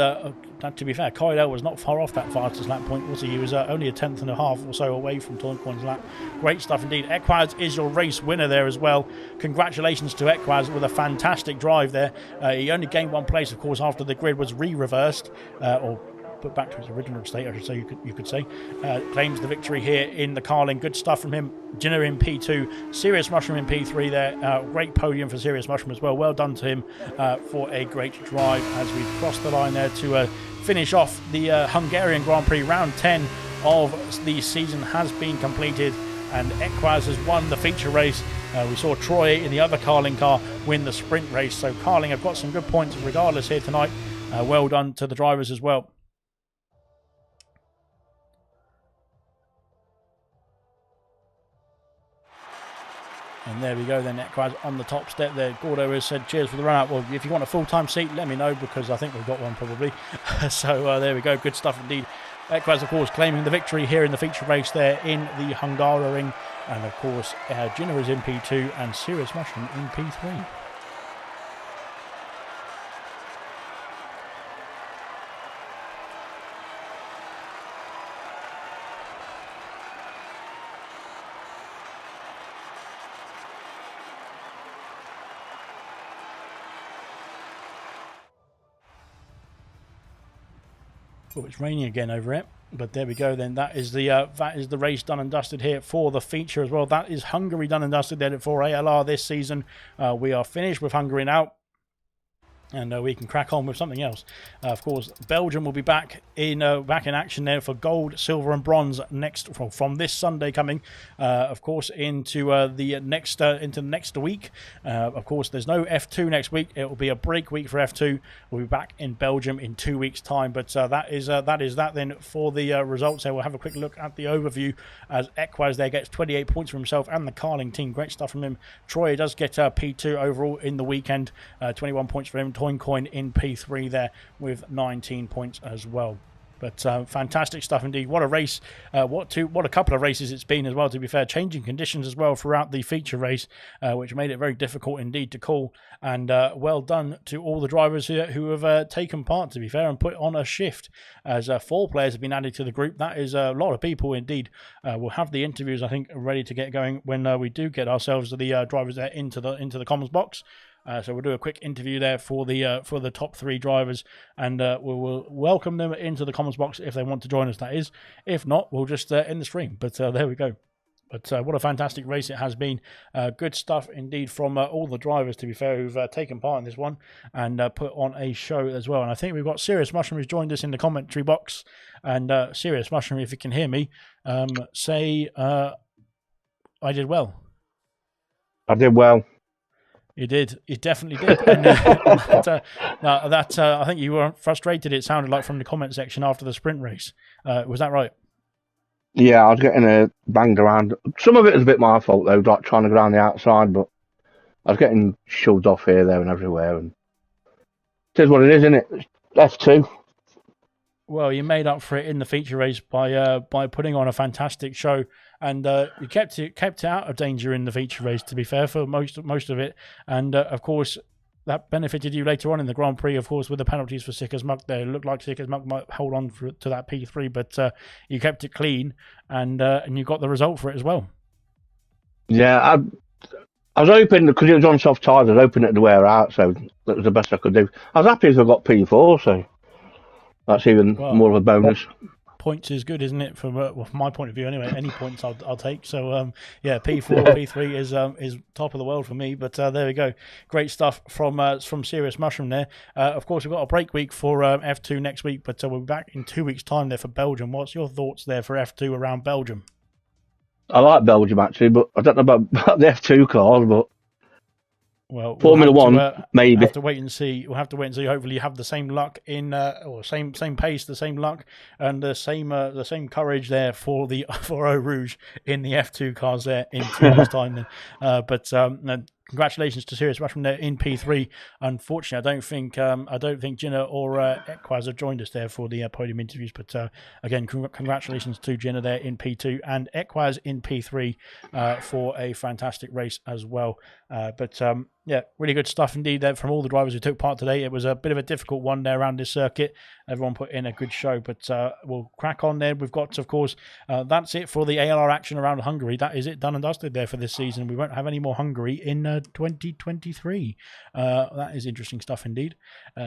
to be fair, Kaidel was not far off that fastest lap point, was he? He was only a 10.5 or so away from Toincoin's lap. Great stuff indeed. Equaz is your race winner there as well. Congratulations to Equaz with a fantastic drive there. He only gained 1 place, of course, after the grid was re-reversed, or put back to its original state, I should say, you could say. Claims the victory here in the Carling. Good stuff from him. Ginner in P2, Serious Mushroom in P3 there. Great podium for Serious Mushroom as well. Well done to him for a great drive as we cross the line there to finish off the Hungarian Grand Prix. Round 10 of the season has been completed, and Equaz has won the feature race. We saw Troy in the other Carling car win the sprint race, so Carling have got some good points regardless here tonight. Well done to the drivers as well. And there we go then, Equaz on the top step there. Gordo has said cheers for the run out. Well, if you want a full-time seat, let me know, because I think we've got one probably. So there we go, good stuff indeed. Equaz, of course, claiming the victory here in the feature race there in the Hungaroring. And of course, Ginner is in P2 and Serious Mushroom in P3. Oh, it's raining again over it, but there we go then. That is the race done and dusted here for the feature as well. That is Hungary done and dusted there for ALR this season. We are finished with Hungary now, and we can crack on with something else. Of course, Belgium will be back in action there for gold, silver, and bronze next from this Sunday coming. Of course, into the next week. Of course, there's no F2 next week. It will be a break week for F2. We'll be back in Belgium in 2 weeks' time. But that is that then for the results. There, we'll have a quick look at the overview as Equaz there gets 28 points for himself and the Carling team. Great stuff from him. Troy does get P2 overall in the weekend. 21 points for him. Toincoin in P3 there with 19 points as well. But fantastic stuff indeed. What a race! What a couple of races it's been as well. To be fair, changing conditions as well throughout the feature race, which made it very difficult indeed to call. And well done to all the drivers here who have taken part. To be fair, and put on a shift. As 4 players have been added to the group, that is a lot of people indeed. We'll have the interviews, I think, ready to get going when we do get ourselves the drivers there into the comms box. So we'll do a quick interview there for the top 3 drivers, and we'll welcome them into the comments box if they want to join us, that is. If not, we'll just end the stream. But there we go. But what a fantastic race it has been. Good stuff indeed from all the drivers, to be fair, who've taken part in this one and put on a show as well. And I think we've got Serious Mushroom who's joined us in the commentary box. And Serious Mushroom, if you can hear me, say I did well. I did well. You did. You definitely did. And, I think you were frustrated, it sounded like, from the comment section after the sprint race. Was that right? Yeah, I was getting banged around. Some of it was a bit my fault, though, like trying to go around the outside, but I was getting shoved off here, there, and everywhere. And it is what it is, isn't it? F2. Well, you made up for it in the feature race by putting on a fantastic show, and you kept it out of danger in the feature race, to be fair, for most of it. And of course, that benefited you later on in the Grand Prix, of course, with the penalties for Sick as Muck there. It looked like Sick as Muck might hold on to that P3, but you kept it clean, and you got the result for it as well. Yeah, I was hoping, because it was on soft tyres, I was hoping it to wear out, so that was the best I could do. I was happy if I got P4, so that's even more of a bonus. Points is good, isn't it? From my point of view, anyway. Any points I'll take. So yeah, P4, P3 is top of the world for me. But there we go, great stuff from Serious Mushroom there. Of course, we've got a break week for F2 next week, but we'll be back in 2 weeks' time there for Belgium. What's your thoughts there for F2 around Belgium? I like Belgium actually, but I don't know about the F2 cars, but. Well, Formula One, maybe. We'll have to wait and see. Hopefully, you have the same luck or same pace, the same luck, and the same courage there for Eau Rouge in the F2 cars there in 2 months' time. Then, congratulations to Serious Mushroom there in P3. Unfortunately, I don't think Gina or Equaz have joined us there for the podium interviews. But again, congratulations to Gina there in P2 and Equaz in P3 for a fantastic race as well. Yeah, really good stuff indeed there from all the drivers who took part today. It was a bit of a difficult one there around this circuit. Everyone put in a good show, but we'll crack on there. We've got, of course, that's it for the ALR action around Hungary. That is it, done and dusted there for this season. We won't have any more Hungary in 2023. That is interesting stuff indeed.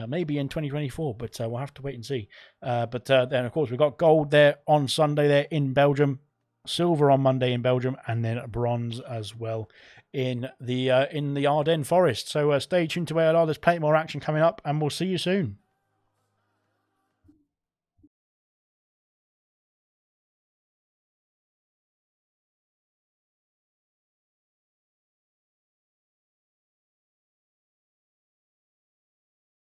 Maybe in 2024, but we'll have to wait and see. Then, of course, we've got gold there on Sunday there in Belgium, silver on Monday in Belgium, and then bronze as well in the Ardennes Forest. So stay tuned to ALR. There's plenty more action coming up, and we'll see you soon.